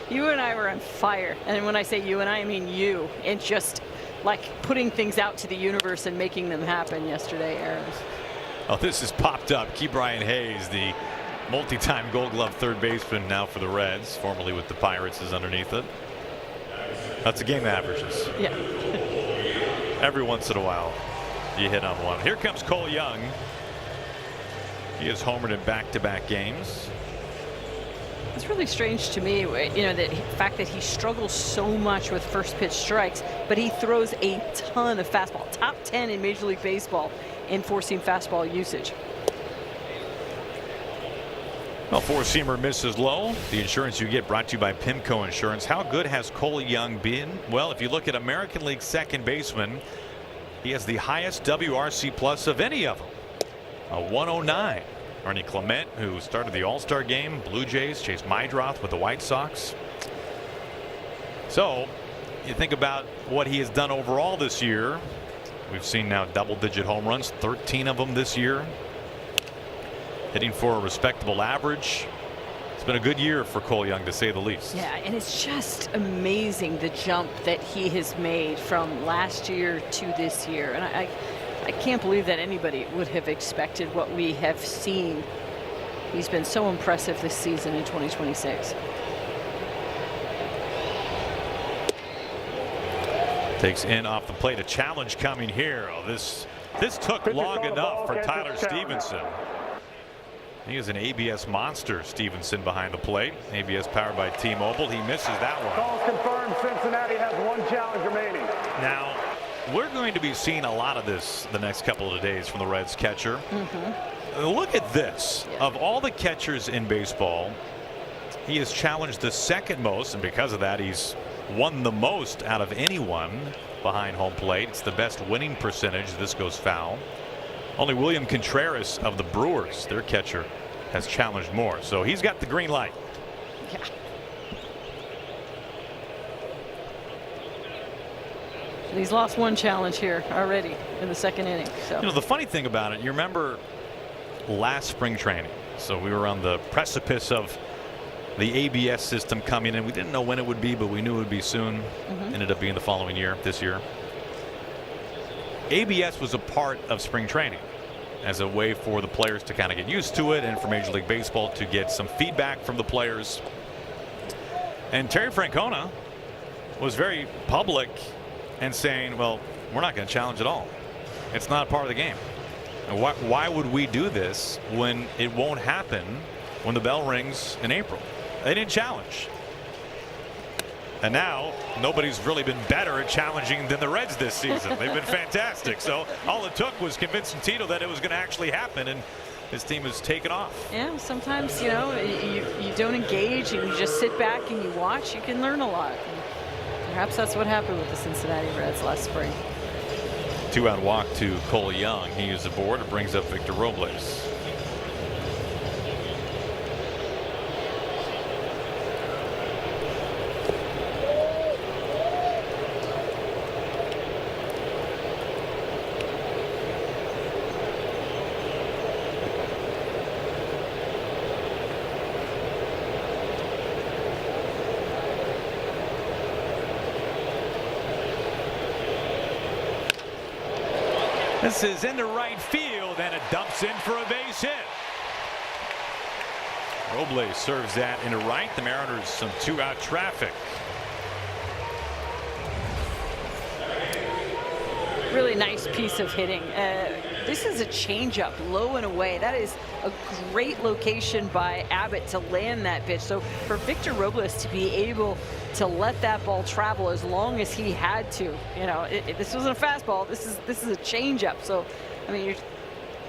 you and I were on fire, and when I say you and I mean you, and just like putting things out to the universe and making them happen yesterday, Aaron. Oh, this has popped up. Key Brian Hayes, the multi-time Gold Glove third baseman now for the Reds, formerly with the Pirates, is underneath it. That's a game averages. Yeah. Every once in a while you hit on one. Here comes Cole Young. He has homered in back-to-back games. It's really strange to me, you know, the fact that he struggles so much with first pitch strikes, but he throws a ton of fastball. Top 10 in Major League Baseball in four-seam fastball usage. Well, four-seamer misses low. The insurance you get brought to you by PIMCO Insurance. How good has Cole Young been? Well, if you look at American League second baseman, he has the highest WRC plus of any of them, a 109. Ernie Clement, who started the All-Star game, Blue Jays, Chase Mydroth with the White Sox. So you think about what he has done overall this year. We've seen now double-digit home runs, 13 of them this year. Hitting for a respectable average. It's been a good year for Cole Young, to say the least. Yeah, and it's just amazing the jump that he has made from last year to this year. And I can't believe that anybody would have expected what we have seen. He's been so impressive this season in 2026. Takes in off the plate. A challenge coming here. Oh, this took long enough for Tyler Stevenson. He is an ABS monster, Stevenson, behind the plate. ABS powered by T-Mobile. He misses that one. Call confirmed. Cincinnati has one challenge remaining. Now, we're going to be seeing a lot of this the next couple of days from the Reds catcher. Look at this. Yeah. Of all the catchers in baseball, he has challenged the second most, and because of that, he's won the most out of anyone behind home plate. It's the best winning percentage. This goes foul. Only William Contreras of the Brewers, their catcher, has challenged more. So he's got the green light. Yeah. He's lost one challenge here already in the second inning. So you know, the funny thing about it, you remember last spring training. So we were on the precipice of the ABS system coming in. We didn't know when it would be, but we knew it would be soon. Ended up being the following year, this year. ABS was a part of spring training as a way for the players to kind of get used to it, and for Major League Baseball to get some feedback from the players. And Terry Francona was very public and saying, well, we're not going to challenge at all. It's not a part of the game. And why would we do this when it won't happen when the bell rings in April? They didn't challenge. And now nobody's really been better at challenging than the Reds this season. They've been fantastic. So all it took was convincing Tito that it was going to actually happen, and his team has taken off. yeah, sometimes, you know, you don't engage and you just sit back and you watch. You can learn a lot. And perhaps that's what happened with the Cincinnati Reds last spring. 2-out walk to Cole Young. He is aboard. It brings up Victor Robles. This is into right field, and it dumps in for a base hit. Robles serves that into right. The Mariners some 2-out traffic. Really nice piece of hitting. This is a changeup, low and away. That is a great location by Abbott to land that pitch. So for Victor Robles to be able to let that ball travel as long as he had to, you know, this wasn't a fastball. This is a changeup. So I mean, you're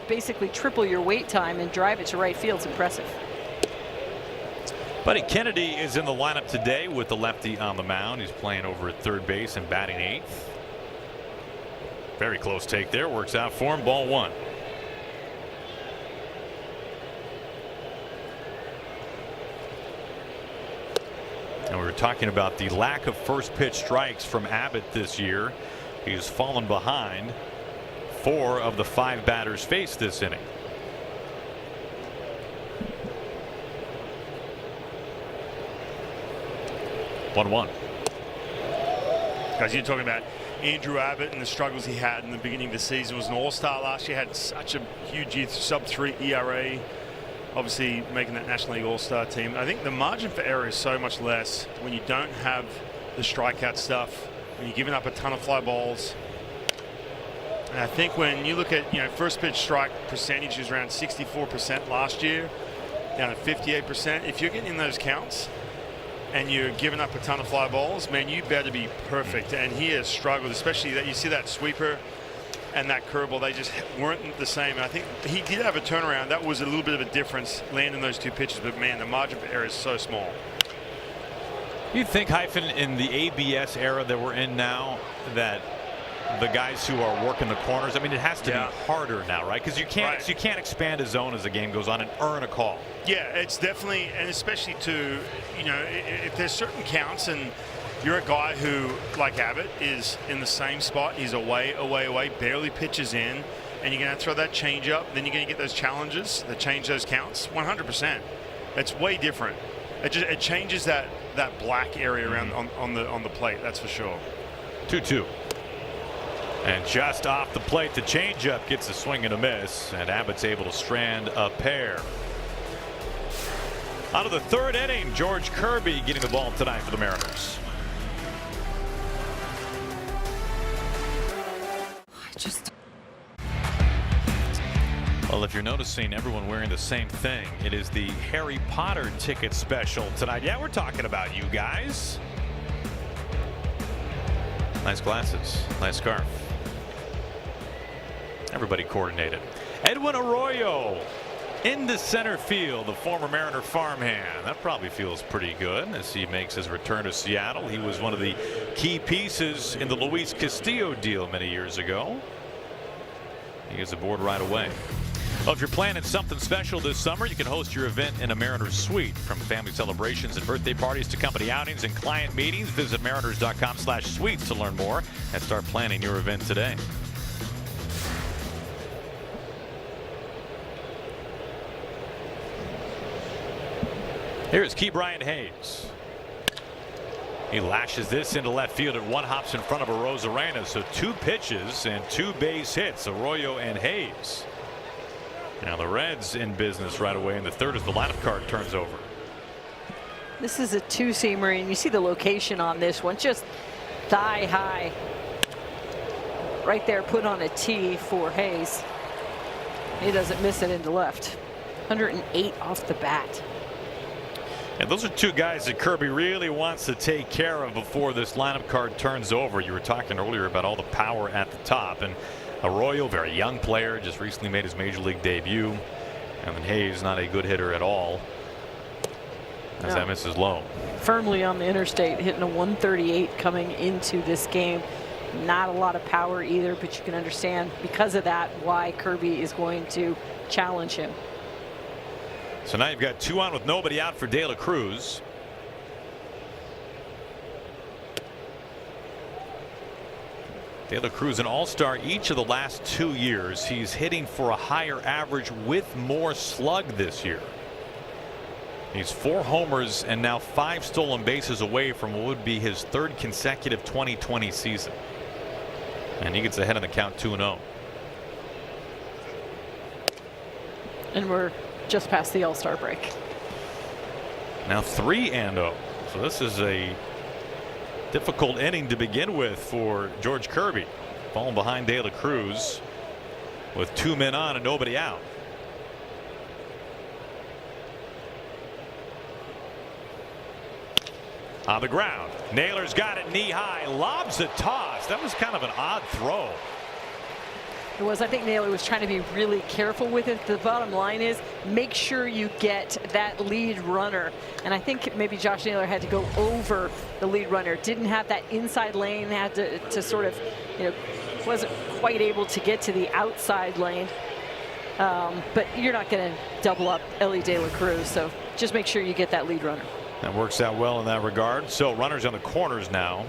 basically triple your wait time and drive it to right field. It's impressive. Buddy Kennedy is in the lineup today with the lefty on the mound. He's playing over at third base and batting 8th. Very close take there. Works out for him. Ball 1. And we were talking about the lack of first pitch strikes from Abbott this year. He's fallen behind 4 of the 5 batters faced this inning. One. Guys, you're talking about Andrew Abbott and the struggles he had in the beginning of the season. Was an all-star last year, had such a huge year, sub-3 ERA, obviously making that National League all-star team. I think the margin for error is so much less when you don't have the strikeout stuff, when you're giving up a ton of fly balls. And I think when you look at, you know, first pitch strike percentage is around 64% last year, down to 58%. If you're getting in those counts and you're giving up a ton of fly balls, man, you better be perfect. And he has struggled, especially that you see that sweeper and that curveball. They just weren't the same. And I think he did have a turnaround. That was a little bit of a difference landing those 2 pitches. But man, the margin for error is so small. You'd think, Hyphen, in the ABS era that we're in now, that the guys who are working the corners, I mean, it has to be harder now, right? Because you can't expand a zone as the game goes on and earn a call. Yeah, it's definitely, and especially to, you know, if there's certain counts and you're a guy who, like Abbott, is in the same spot, he's away, barely pitches in, and you're going to throw that change up, then you're going to get those challenges that change those counts. 100%. It's way different. It changes that black area around on the plate. That's for sure. 2-2. And just off the plate, the changeup gets a swing and a miss, and Abbott's able to strand a pair. Out of the 3rd inning, George Kirby getting the ball tonight for the Mariners. Well, if you're noticing everyone wearing the same thing, it is the Harry Potter ticket special tonight. Yeah, we're talking about you guys. Nice glasses, nice scarf. Everybody coordinated. Edwin Arroyo into center field, the former Mariner farmhand. That probably feels pretty good as he makes his return to Seattle. He was one of the key pieces in the Luis Castillo deal many years ago. He is aboard right away. Well, if you're planning something special this summer, you can host your event in a Mariners suite. From family celebrations and birthday parties to company outings and client meetings, visit mariners.com/suites to learn more and start planning your event today. Here's Ke'Bryan Hayes. He lashes this into left field and 1 hops in front of Arozarena. So 2 pitches and 2 base hits, Arroyo and Hayes. Now the Reds in business right away in the 3rd as the lineup card turns over. This is a 2-seamer, and you see the location on this one, just thigh high. Right there, put on a tee for Hayes. He doesn't miss it into left. 108 off the bat. And those are 2 guys that Kirby really wants to take care of before this lineup card turns over. You were talking earlier about all the power at the top, and Arroyo, very young player, just recently made his major league debut. And then Hayes, not a good hitter at all, as that misses low. Firmly on the interstate, hitting a 138 coming into this game. Not a lot of power either, but you can understand because of that why Kirby is going to challenge him. So now you've got 2 on with nobody out for De La Cruz. De La Cruz, an all-star each of the last 2 years. He's hitting for a higher average with more slug this year. He's 4 homers and now 5 stolen bases away from what would be his 3rd consecutive 2020 season. And he gets ahead of the count 2-0. And we're just past the All-Star break. Now 3-0. So this is a difficult inning to begin with for George Kirby. Falling behind De La Cruz with 2 men on and nobody out. On the ground, Naylor's got it knee high, lobs a toss. That was kind of an odd throw. It was. I think Naylor was trying to be really careful with it. The bottom line is make sure you get that lead runner. And I think maybe Josh Naylor had to go over the lead runner. Didn't have that inside lane, had to sort of, wasn't quite able to get to the outside lane. But you're not going to double up Elly De La Cruz. So just make sure you get that lead runner. That works out well in that regard. So runners on the corners now.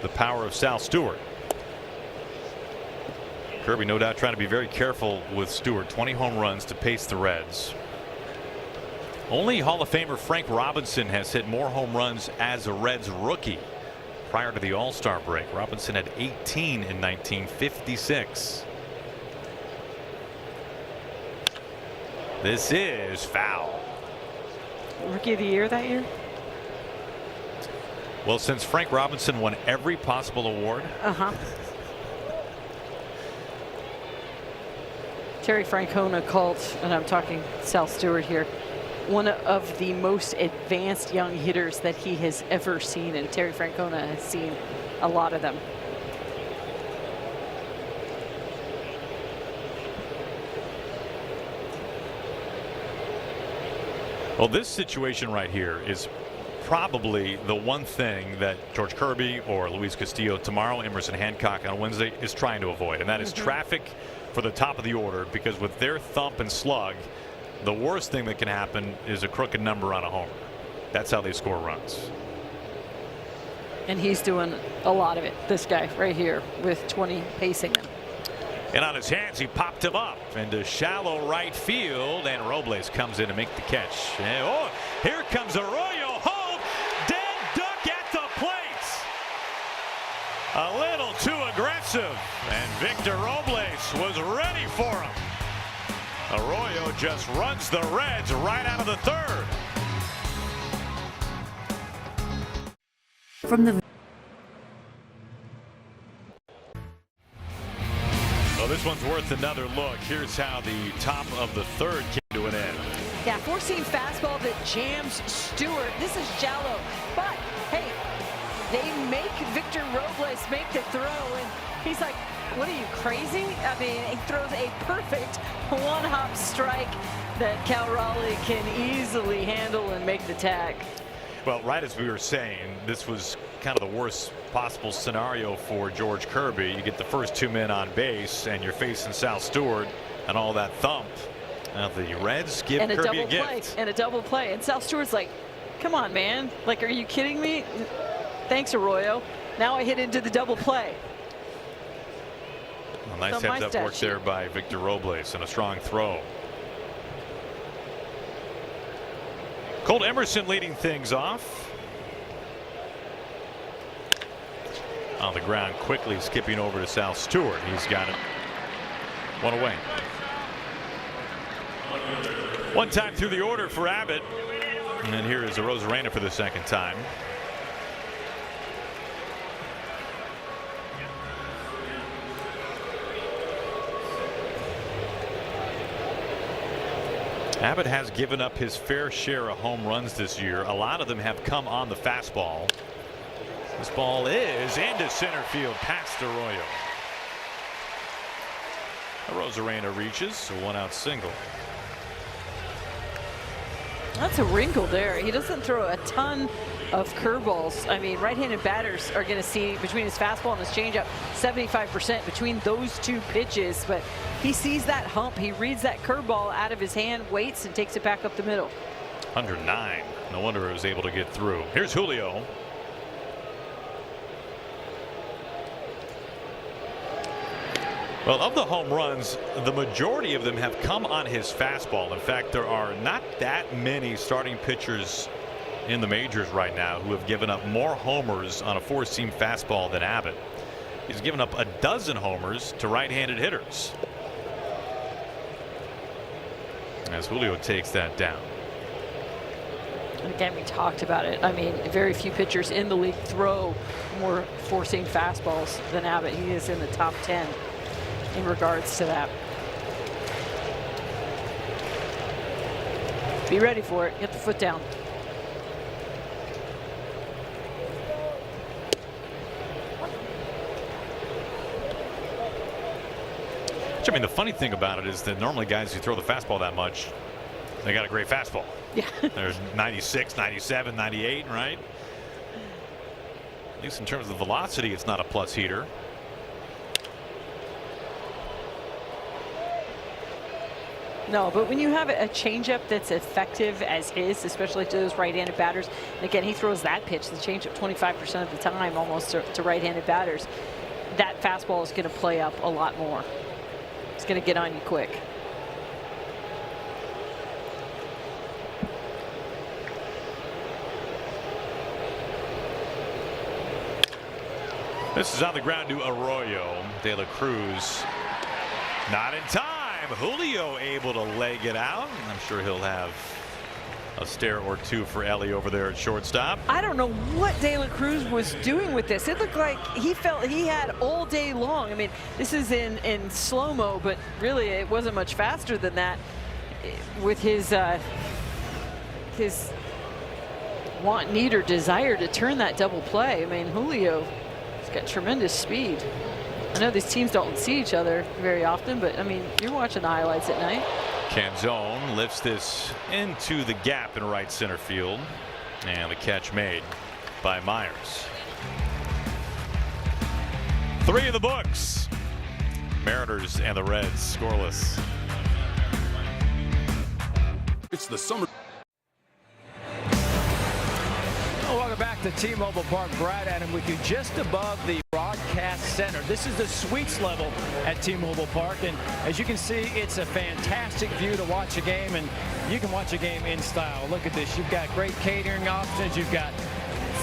The power of Sal Stewart. Kirby no doubt trying to be very careful with Stewart. 20 home runs to pace the Reds. Only Hall of Famer Frank Robinson has hit more home runs as a Reds rookie prior to the All-Star break. Robinson had 18 in 1956. This is foul. Rookie of the year that year? Well, since Frank Robinson won every possible award. Terry Francona called, and I'm talking Sal Stewart here, one of the most advanced young hitters that he has ever seen, and Terry Francona has seen a lot of them. Well, this situation right here is probably the one thing that George Kirby or Luis Castillo tomorrow, Emerson Hancock on Wednesday, is trying to avoid, and that is traffic for the top of the order, because with their thump and slug, the worst thing that can happen is a crooked number on a homer. That's how they score runs. And he's doing a lot of it, this guy right here, with 20 pacing him. And on his hands, he popped him up into shallow right field, and Robles comes in to make the catch. And, oh, here comes Arroyo home. Dead duck at the plate. A little too aggressive, and Victor Robles was ready for him. Arroyo just runs the Reds right out of the third. From the Well, this one's worth another look. Here's how the top of the third came to an end. Yeah, four-seam fastball that jams Stewart. This is shallow, but hey, they make Victor Robles make the throw, and he's like, what are you, crazy? I mean, he throws a perfect one-hop strike that Cal Raleigh can easily handle and make the tag. Well, right as we were saying, this was kind of the worst possible scenario for George Kirby. You get the first 2 men on base, and you're facing Sal Stewart and all that thump. Now the Reds give Kirby a gift. And a double play. And Sal Stewart's like, come on, man. Like, are you kidding me? Thanks, Arroyo. Now I hit into the double play. Well, nice heads-up work there by Victor Robles, and a strong throw. Colt Emerson leading things off. On the ground, quickly skipping over to Sal Stewart. He's got it. One away. One time through the order for Abbott. And then here is Arozarena for the second time. Abbott has given up his fair share of home runs this year. A lot of them have come on the fastball. This ball is into center field past Arroyo. Arozarena reaches, a one-out single. That's a wrinkle there. He doesn't throw a ton of curveballs. I mean, right-handed batters are going to see between his fastball and his changeup 75% between those two pitches, but he sees that hump. He reads that curveball out of his hand, waits, and takes it back up the middle. 109. No wonder it was able to get through. Here's Julio. Well, of the home runs, the majority of them have come on his fastball. In fact, there are not that many starting pitchers in the majors right now who have given up more homers on a four-seam fastball than Abbott. He's given up a dozen homers to right-handed hitters. As Julio takes that down. And again, we talked about it. I mean, very few pitchers in the league throw more four-seam fastballs than Abbott. He is in the top 10 in regards to that. Be ready for it. Get the foot down. I mean, the funny thing about it is that normally guys who throw the fastball that much, they got a great fastball. Yeah. There's 96, 97, 98, right? At least in terms of velocity, it's not a plus heater. No, but when you have a changeup that's effective as his, especially to those right-handed batters, and again, he throws that pitch, the changeup 25% of the time almost to right-handed batters, that fastball is going to play up a lot more. It's going to get on you quick. This is on the ground to Arroyo. De La Cruz not in time. Julio able to leg it out. I'm sure he'll have a stare or two for Ellie over there at shortstop. I don't know what De La Cruz was doing with this. It looked like he felt he had all day long. I mean, this is in slow-mo, but really it wasn't much faster than that with his want, need, or desire to turn that double play. I mean, Julio has got tremendous speed. I know these teams don't see each other very often, but I mean, you're watching the highlights at night. Canzone lifts this into the gap in right center field, and the catch made by Myers. 3 in the books. Mariners and the Reds scoreless. It's the summer. Welcome back to T-Mobile Park. Brad Adam with you just above the broadcast center. This is the suites level at T-Mobile Park, and as you can see, it's a fantastic view to watch a game, and you can watch a game in style. Look at this. You've got great catering options. You've got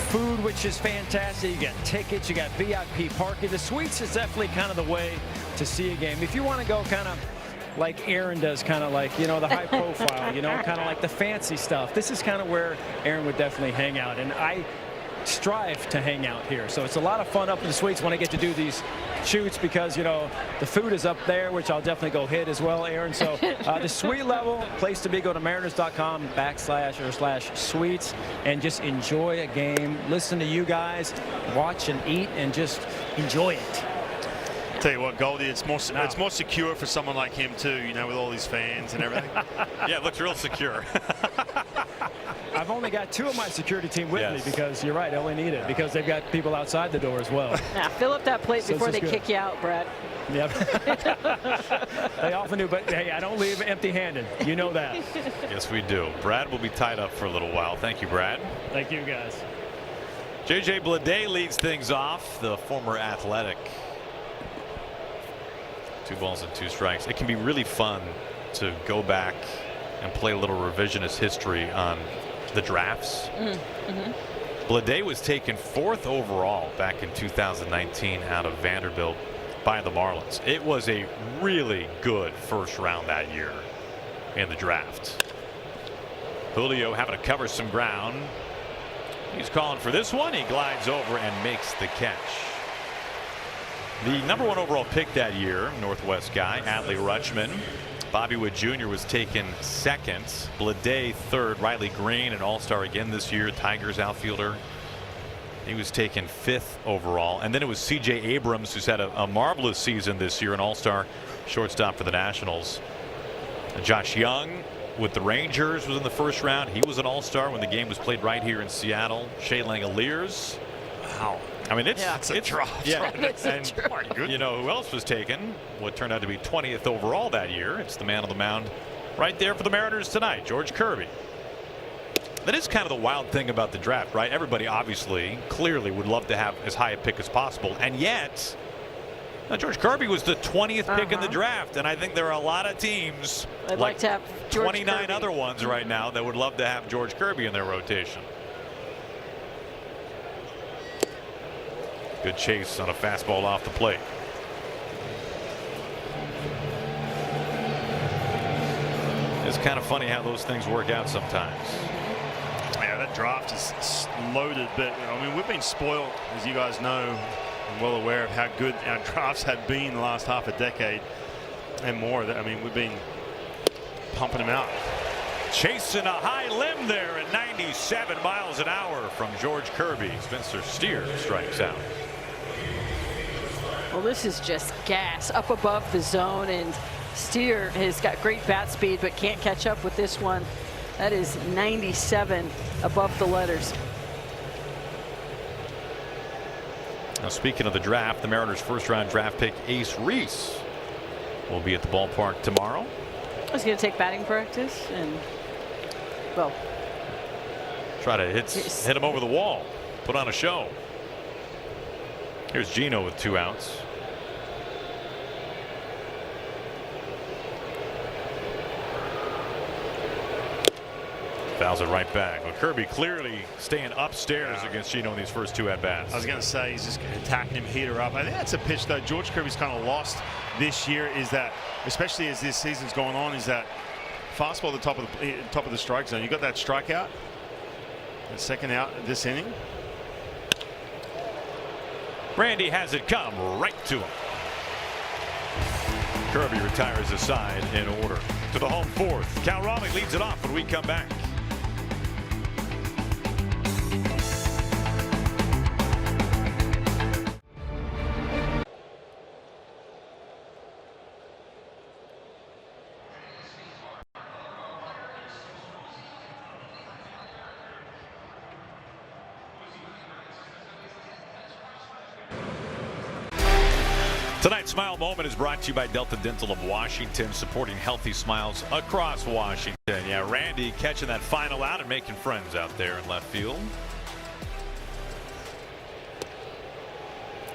food, which is fantastic. You got tickets. You got VIP parking. The suites is definitely kind of the way to see a game. If you want to go kind of like Aaron does, kind of like, you know, the high profile, you know, kind of like the fancy stuff, this is kind of where Aaron would definitely hang out, and I strive to hang out here. So it's a lot of fun up in the suites when I get to do these shoots, because, you know, the food is up there, which I'll definitely go hit as well, Aaron. So the suite level place to be. Go to mariners.com/suites and just enjoy a game, listen to you guys, watch and eat, and just enjoy it. Tell you what, Goldie, it's more secure for someone like him too, you know, with all these fans and everything. Yeah, it looks real secure. I've only got 2 of my security team with me, because you're right, I only need it, because they've got people outside the door as well. Now fill up that plate before they kick you out, Brad. Yep. They often do, but hey, I don't leave empty-handed. You know that. Yes, we do. Brad will be tied up for a little while. Thank you, Brad. Thank you, guys. JJ Bleday leads things off, the former Athletic. 2 balls and 2 strikes. It can be really fun to go back and play a little revisionist history on the drafts. Bleday was taken 4th overall back in 2019 out of Vanderbilt by the Marlins. It was a really good first round that year in the draft. Julio having to cover some ground. He's calling for this one. He glides over and makes the catch. The number 1 overall pick that year, Northwest guy, Adley Rutschman. Bobby Wood Jr. was taken 2nd. Bleday 3rd. Riley Green, an all-star again this year, Tigers outfielder. He was taken 5th overall. And then it was C.J. Abrams, who's had a marvelous season this year, an all-star shortstop for the Nationals. Josh Young with the Rangers was in the 1st round. He was an all-star when the game was played right here in Seattle. Shea Langoliers. Wow. I mean, it's a drop. Yeah, and you know who else was taken? What turned out to be 20th overall that year. It's the man on the mound right there for the Mariners tonight, George Kirby. That is kind of the wild thing about the draft, right? Everybody obviously, clearly would love to have as high a pick as possible, and yet George Kirby was the 20th pick in the draft, and I think there are a lot of teams, I'd like to have George 29 Kirby. other ones right now, that would love to have George Kirby in their rotation. Good chase on a fastball off the plate. It's kind of funny how those things work out sometimes. Yeah, that draft is loaded, but I mean, we've been spoiled, as you guys know, and well aware of how good our drafts have been the last half a decade and more. I mean, we've been pumping them out. Chasing a high limb there at 97 miles an hour from George Kirby. Spencer Steer strikes out. Well, this is just gas up above the zone, and Steer has got great bat speed but can't catch up with this one. That is 97 above the letters. Now, speaking of the draft, the Mariners' first-round draft pick Ace Reese will be at the ballpark tomorrow. He's going to take batting practice and, well, try to hit him over the wall, put on a show. Here's Gino with 2 outs. Fouls it right back. Well, Kirby clearly staying upstairs against Gino in these first 2 at-bats. I was going to say he's just attacking him, heater up. I think that's a pitch though George Kirby's kind of lost this year, is that, especially as this season's going on, is that fastball at the top of the strike zone. You got that strikeout, the second out this inning. Randy has it come right to him. Kirby retires his side in order. To the home fourth. Cal Raleigh leads it off when we come back. Tonight's Smile Moment is brought to you by Delta Dental of Washington, supporting healthy smiles across Washington. Yeah, Randy catching that final out and making friends out there in left field.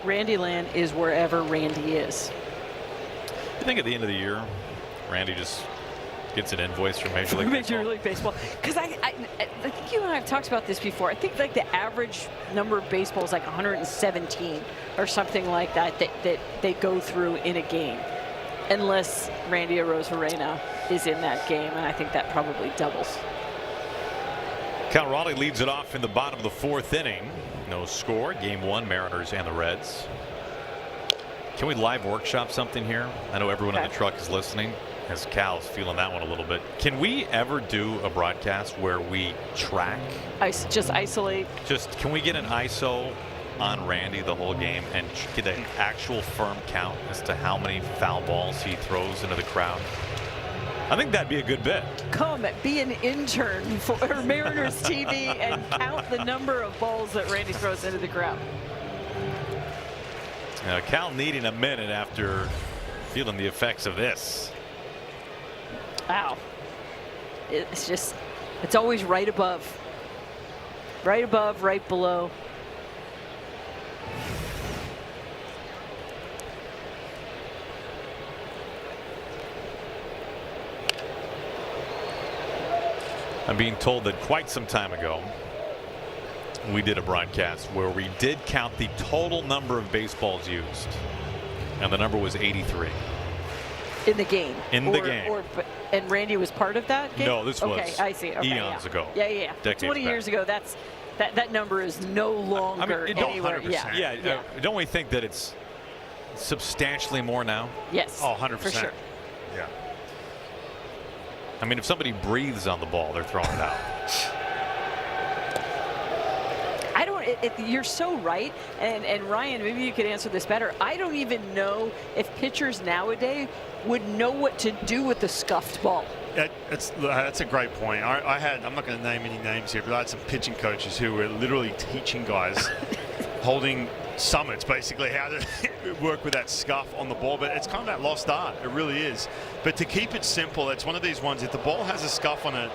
Randy Land is wherever Randy is. I think at the end of the year, Randy just gets an invoice from Major League Baseball. Because I think you and I have talked about this before. I think like the average number of baseballs is like 117 or something like that they go through in a game, unless Randy Arozarena is in that game, and I think that probably doubles. Cal Raleigh leads it off in the bottom of the 4th inning. No score. Game 1, Mariners and the Reds. Can we live workshop something here? I know everyone in the truck is listening, as Cal's feeling that one a little bit. Can we ever do a broadcast where we track? Just isolate. Can we get an ISO on Randy the whole game and get an actual firm count as to how many foul balls he throws into the crowd? I think that'd be a good bit. Come be an intern for Mariners TV and count the number of balls that Randy throws into the crowd. Now, Cal needing a minute after feeling the effects of this. Wow. It's always right above. Right above, right below. I'm being told that quite some time ago, we did a broadcast where we did count the total number of baseballs used, and the number was 83. In the game. In the game. And Randy was part of that game? No, this was I see. Okay, eons ago. Yeah. Decades 20 back. years ago, that number is no longer anywhere. 100%. Yeah. Don't we think that it's substantially more now? Yes. Oh, 100%. For sure. Yeah. I mean, if somebody breathes on the ball, they're throwing it out. You're so right, and Ryan, maybe you could answer this better. I don't even know if pitchers nowadays would know what to do with the scuffed ball. That's a great point. I'm not going to name any names here, but I had some pitching coaches who were literally teaching guys holding summits, basically how to work with that scuff on the ball. But it's kind of that lost art. It really is. But to keep it simple, it's one of these ones. If the ball has a scuff on it,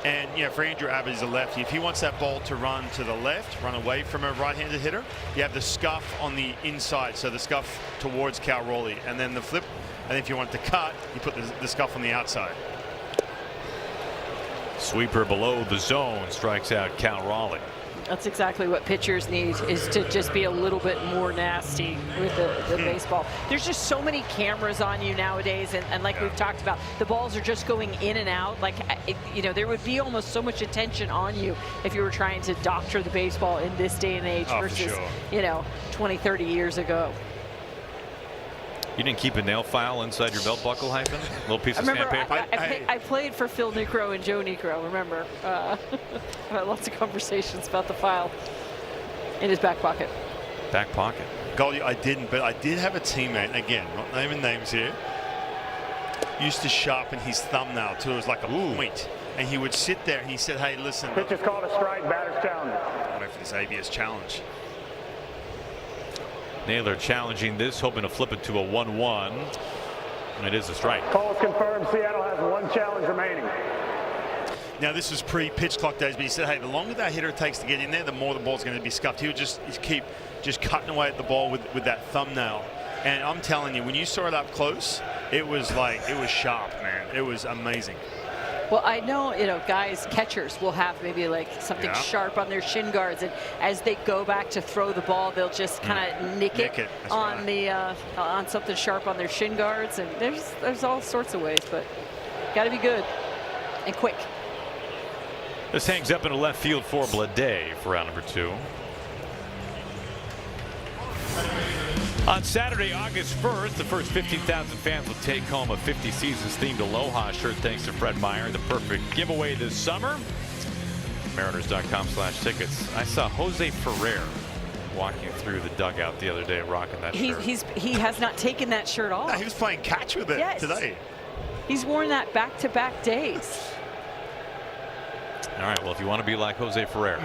and for Andrew Abbott, he's a lefty. If he wants that ball to run to the left, run away from a right-handed hitter, you have the scuff on the inside, so the scuff towards Cal Raleigh, and then the flip. And if you want to cut, you put the scuff on the outside. Sweeper below the zone strikes out Cal Raleigh. That's exactly what pitchers need, is to just be a little bit more nasty with the baseball. There's just so many cameras on you nowadays, and like we've talked about, the balls are just going in and out. Like, there would be almost so much attention on you if you were trying to doctor the baseball in this day and age versus, 20, 30 years ago. You didn't keep a nail file inside your belt buckle, Hyphen? A little piece of Remember, sandpaper? I played for Phil Necro and Joe Necro, remember? I had lots of conversations about the file in his back pocket. Back pocket. Goldie, I didn't, but I did have a teammate, again, not naming names here, used to sharpen his thumbnail till it was like a point. And he would sit there and he said, hey, listen. Pitch is called a strike, batter's challenge. Wait for this ABS challenge. Naylor challenging this, hoping to flip it to a 1-1. And it is a strike. Call is confirmed. Seattle has one challenge remaining. Now, this was pre-pitch clock days, but he said, hey, the longer that hitter takes to get in there, the more the ball's going to be scuffed. He would just keep cutting away at the ball with that thumbnail. And I'm telling you, when you saw it up close, it was sharp, man. It was amazing. Well, I know, guys, catchers will have maybe like something sharp on their shin guards, and as they go back to throw the ball, they'll just kind of nick it on on something sharp on their shin guards, and there's all sorts of ways, but got to be good and quick. This hangs up in a left field for Blade for round number 2. On Saturday, August 1st, the first 15,000 fans will take home a 50 Seasons themed Aloha shirt thanks to Fred Meyer, the perfect giveaway this summer. Mariners.com/tickets. I saw Jose Ferrer walking through the dugout the other day rocking that shirt. He has not taken that shirt off. No, he was playing catch with it today. He's worn that back-to-back days. All right, well, if you want to be like Jose Ferrer.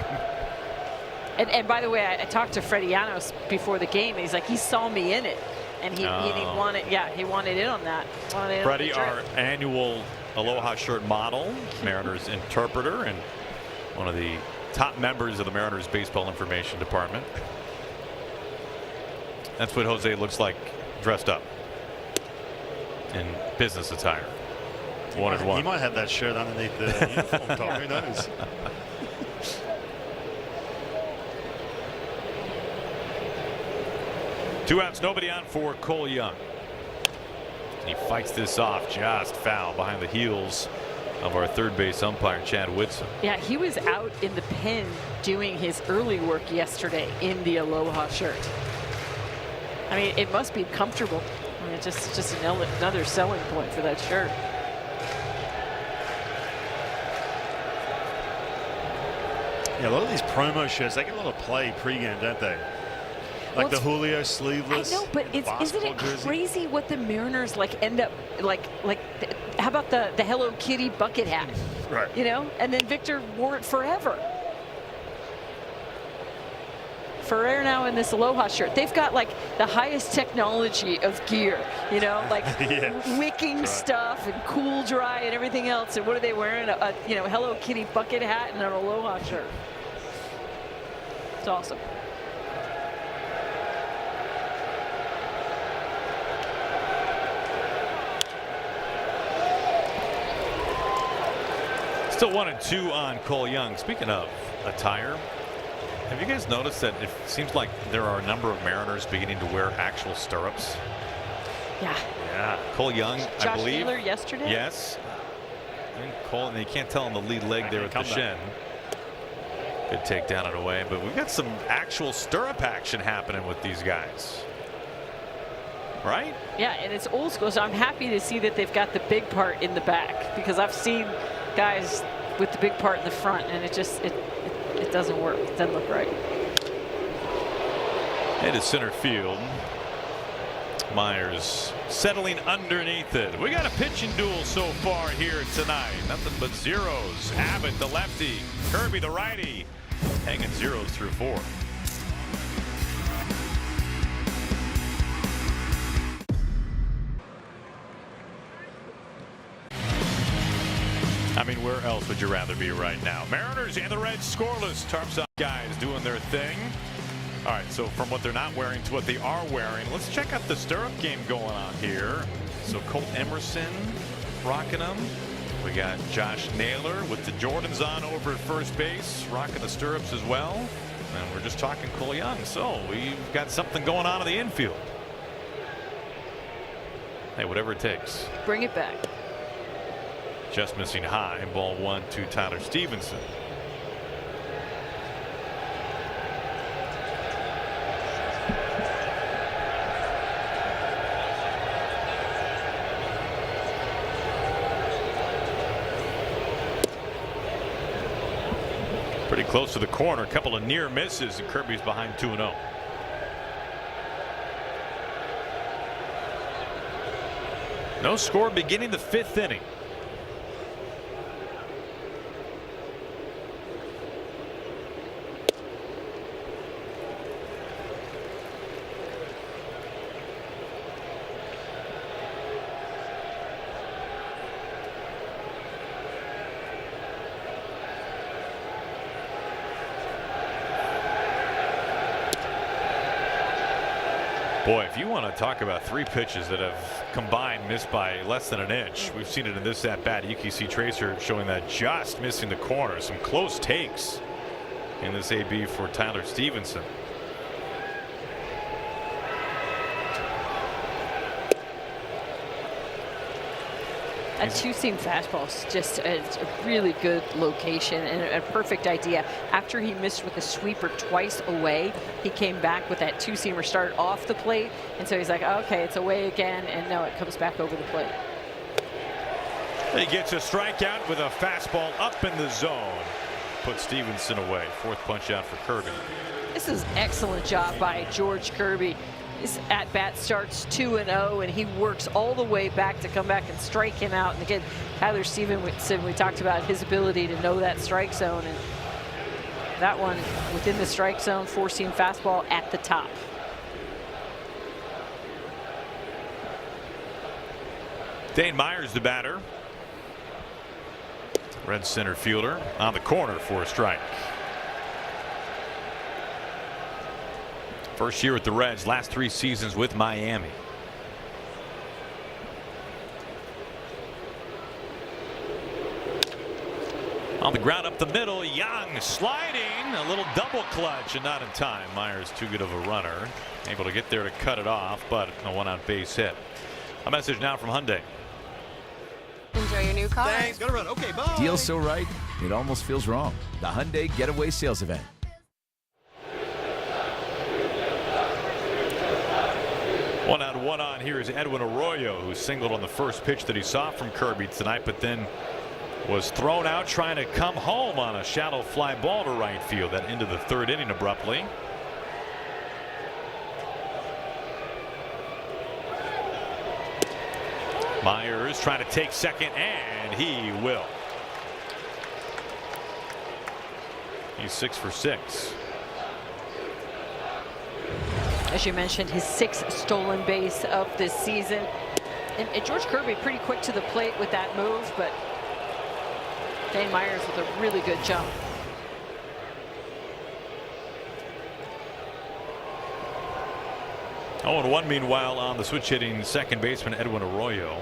And by the way, I talked to Freddie Llanos before the game. And he's like, he saw me in it, and he wanted, he wanted in on that. Freddie, our annual Aloha shirt model, Mariners interpreter, and one of the top members of the Mariners baseball information department. That's what Jose looks like dressed up in business attire. He might have that shirt underneath the uniform top. Who knows? Two outs, nobody on for Cole Young. He fights this off, just foul behind the heels of our third base umpire, Chad Whitson. Yeah, he was out in the pen doing his early work yesterday in the Aloha shirt. I mean, it must be comfortable. I mean, it's just another selling point for that shirt. Yeah, a lot of these promo shirts, they get a lot of play pregame, don't they? Like the Julio sleeveless. I know, but isn't it crazy what the Mariners end up like? How about the Hello Kitty bucket hat? Right. And then Victor wore it forever. Ferrer now in this Aloha shirt. They've got the highest technology of gear, wicking stuff and cool dry and everything else. And what are they wearing? A Hello Kitty bucket hat and an Aloha shirt. It's awesome. Still 1-2 on Cole Young. Speaking of attire, have you guys noticed that it seems like there are a number of Mariners beginning to wear actual stirrups? Yeah. Yeah. Cole Young, I believe. Josh Naylor yesterday? Yes. I think Cole, and you can't tell on the lead leg there at the shin. Good takedown and away, but we've got some actual stirrup action happening with these guys. Right? Yeah, and it's old school, so I'm happy to see that they've got the big part in the back, because I've seen guys with the big part in the front, and it doesn't work. It doesn't look right. It is center field. Myers settling underneath it. We got a pitching duel so far here tonight. Nothing but zeros. Abbott, the lefty. Kirby, the righty. Hanging zeros through 4. I mean, where else would you rather be right now? Mariners and the Reds scoreless. Tarps up guys doing their thing. All right, so from what they're not wearing to what they are wearing, let's check out the stirrup game going on here. So Colt Emerson rocking them. We got Josh Naylor with the Jordans on over at first base, rocking the stirrups as well. And we're just talking Cole Young. So we've got something going on in the infield. Hey, whatever it takes. Bring it back. Just missing high. Ball 1 to Tyler Stevenson. Pretty close to the corner. A couple of near misses, and Kirby's behind 2-0. No score beginning the 5th inning. Boy, if you want to talk about 3 pitches that have combined missed by less than an inch, we've seen it in this at bat. UKC Tracer showing that just missing the corner. Some close takes in this AB for Tyler Stevenson. That two-seam fastball is just a really good location and a perfect idea. After he missed with a sweeper twice away, he came back with that two-seamer, started off the plate, and so he's like, okay, it's away again, and no, it comes back over the plate. He gets a strikeout with a fastball up in the zone. Put Stevenson away. 4th punch out for Kirby. This is excellent job by George Kirby. His at-bat starts 2-0, and he works all the way back to come back and strike him out. And again, Tyler Stevenson, we talked about his ability to know that strike zone, and that one within the strike zone, 4-seam fastball at the top. Dane Myers, the batter. Red center fielder on the corner for a strike. First year with the Reds, last 3 seasons with Miami. On the ground up the middle, Young sliding, a little double clutch and not in time. Myers too good of a runner, able to get there to cut it off, but a 1-out base hit. A message now from Hyundai. Enjoy your new car. Thanks, gotta run. Okay, bye. Deal so right, it almost feels wrong. The Hyundai Getaway Sales Event. 1 out, 1 on. Here is Edwin Arroyo, who singled on the first pitch that he saw from Kirby tonight, but then was thrown out trying to come home on a shallow fly ball to right field. That into the 3rd inning abruptly. Myers trying to take second, and he will. He's 6 for 6. As you mentioned, his 6th stolen base of this season. And George Kirby pretty quick to the plate with that move, but Dane Myers with a really good jump. Oh, and 1 meanwhile on the switch hitting second baseman Edwin Arroyo.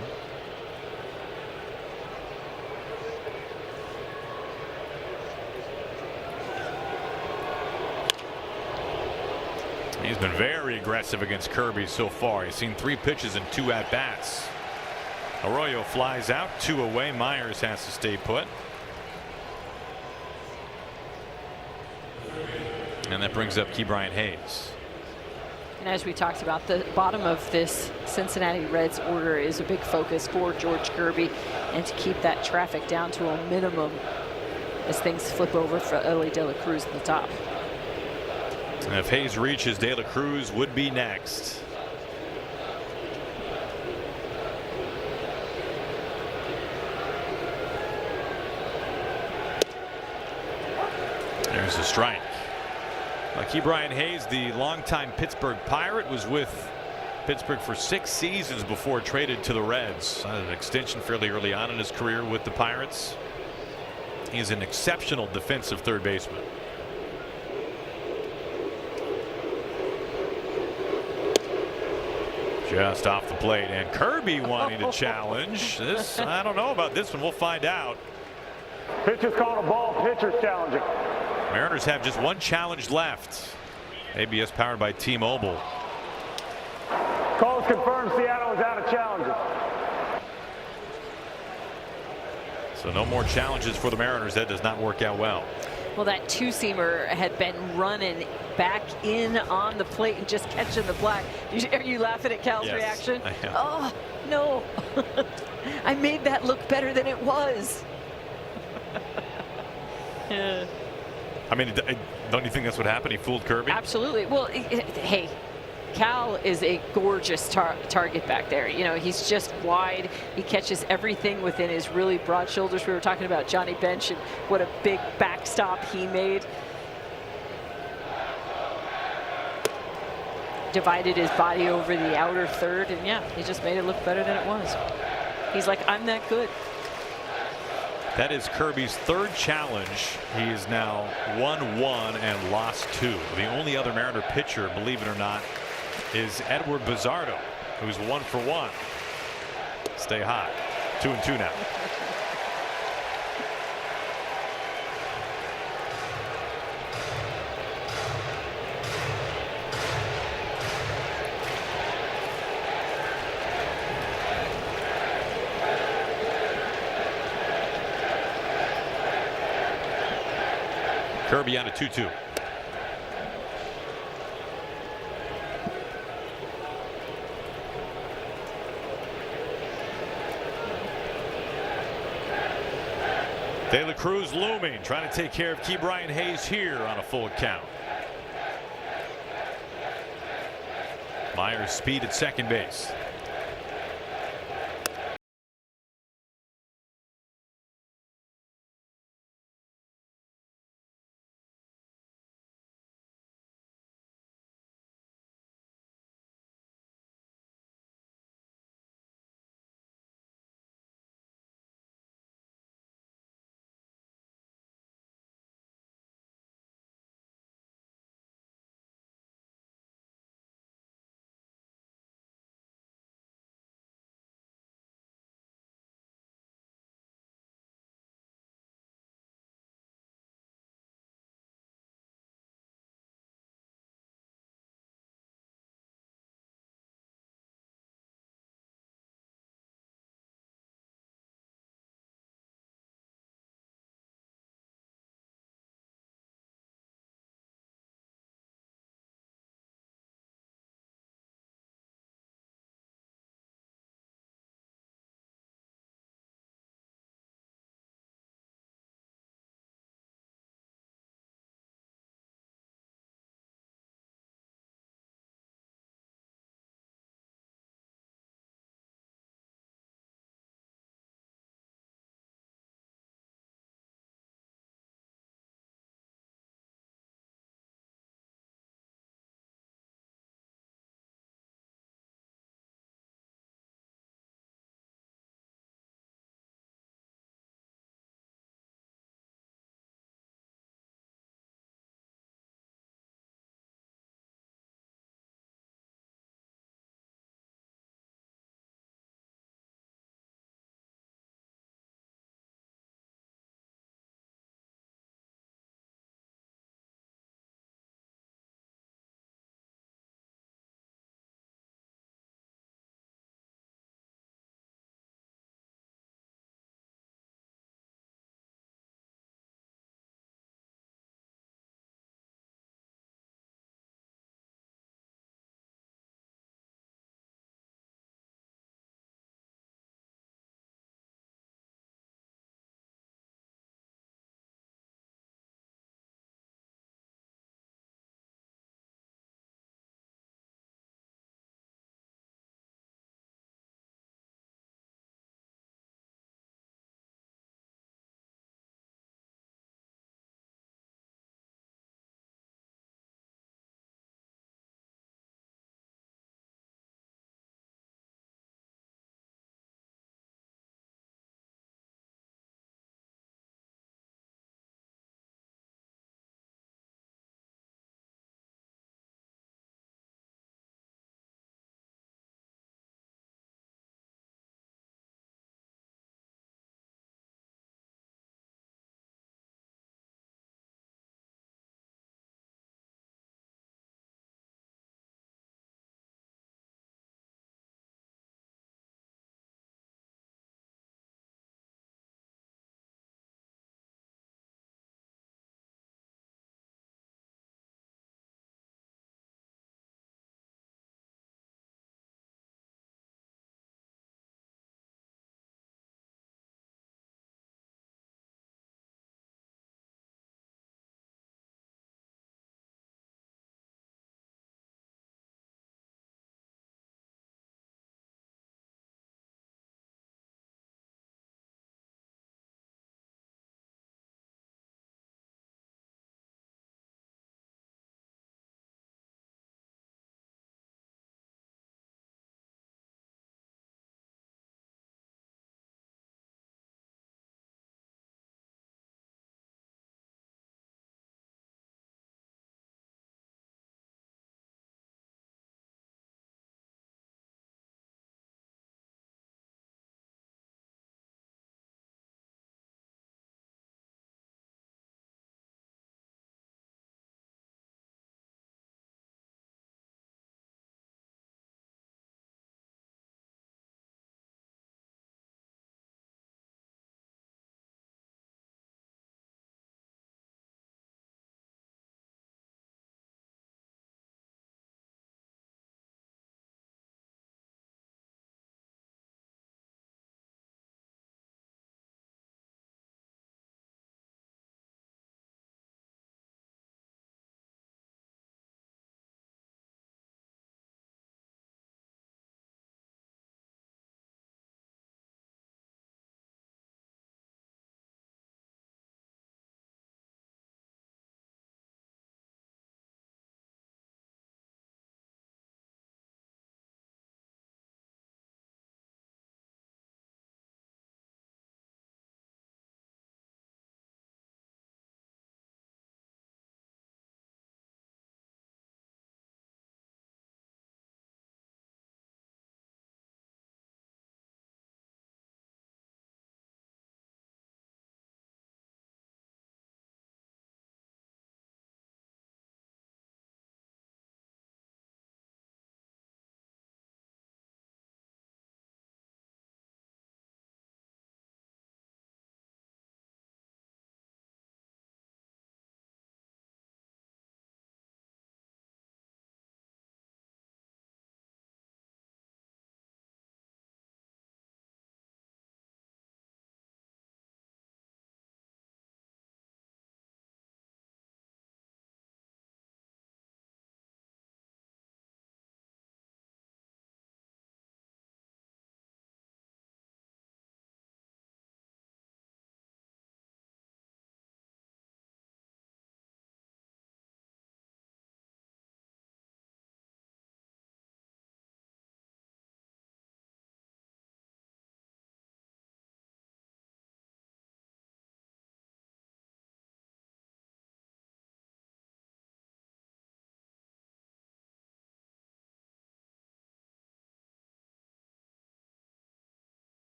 He's been very aggressive against Kirby so far. He's seen 3 pitches and 2 at-bats. Arroyo flies out, 2 away. Myers has to stay put. And that brings up Ke'Bryan Hayes. And as we talked about, the bottom of this Cincinnati Reds order is a big focus for George Kirby, and to keep that traffic down to a minimum as things flip over for Elly De La Cruz at the top. And if Hayes reaches, De La Cruz would be next. There's a strike. Ke'Bryan Hayes, the longtime Pittsburgh Pirate, was with Pittsburgh for 6 seasons before traded to the Reds. An extension fairly early on in his career with the Pirates. He's an exceptional defensive third baseman. Just off the plate, and Kirby wanting to challenge this. I don't know about this one. We'll find out. Pitch is called a ball. Pitcher's challenging. Mariners have just one challenge left. ABS powered by T-Mobile. Call is confirmed. Seattle is out of challenges. So no more challenges for the Mariners. That does not work out well. Well, that two-seamer had been running back in on the plate and just catching the black. Are you laughing at Cal's reaction? I am. Oh, no. I made that look better than it was. I mean, don't you think that's what happened? He fooled Kirby? Absolutely. Well, hey, Cal is a gorgeous target back there. You know, he's just wide. He catches everything within his really broad shoulders. We were talking about Johnny Bench and what a big backstop he made. Divided his body over the outer third, and yeah, he just made it look better than it was. He's like, I'm that good. That is Kirby's third challenge. He is now 1-1 and lost 2. The only other Mariner pitcher, believe it or not, is Edward Bizzardo, who's 1 for 1. Stay hot. 2-2 now. Kirby on a 2-2. De La Cruz looming, trying to take care of Key Brian Hayes here on a full count. Myers speed at second base.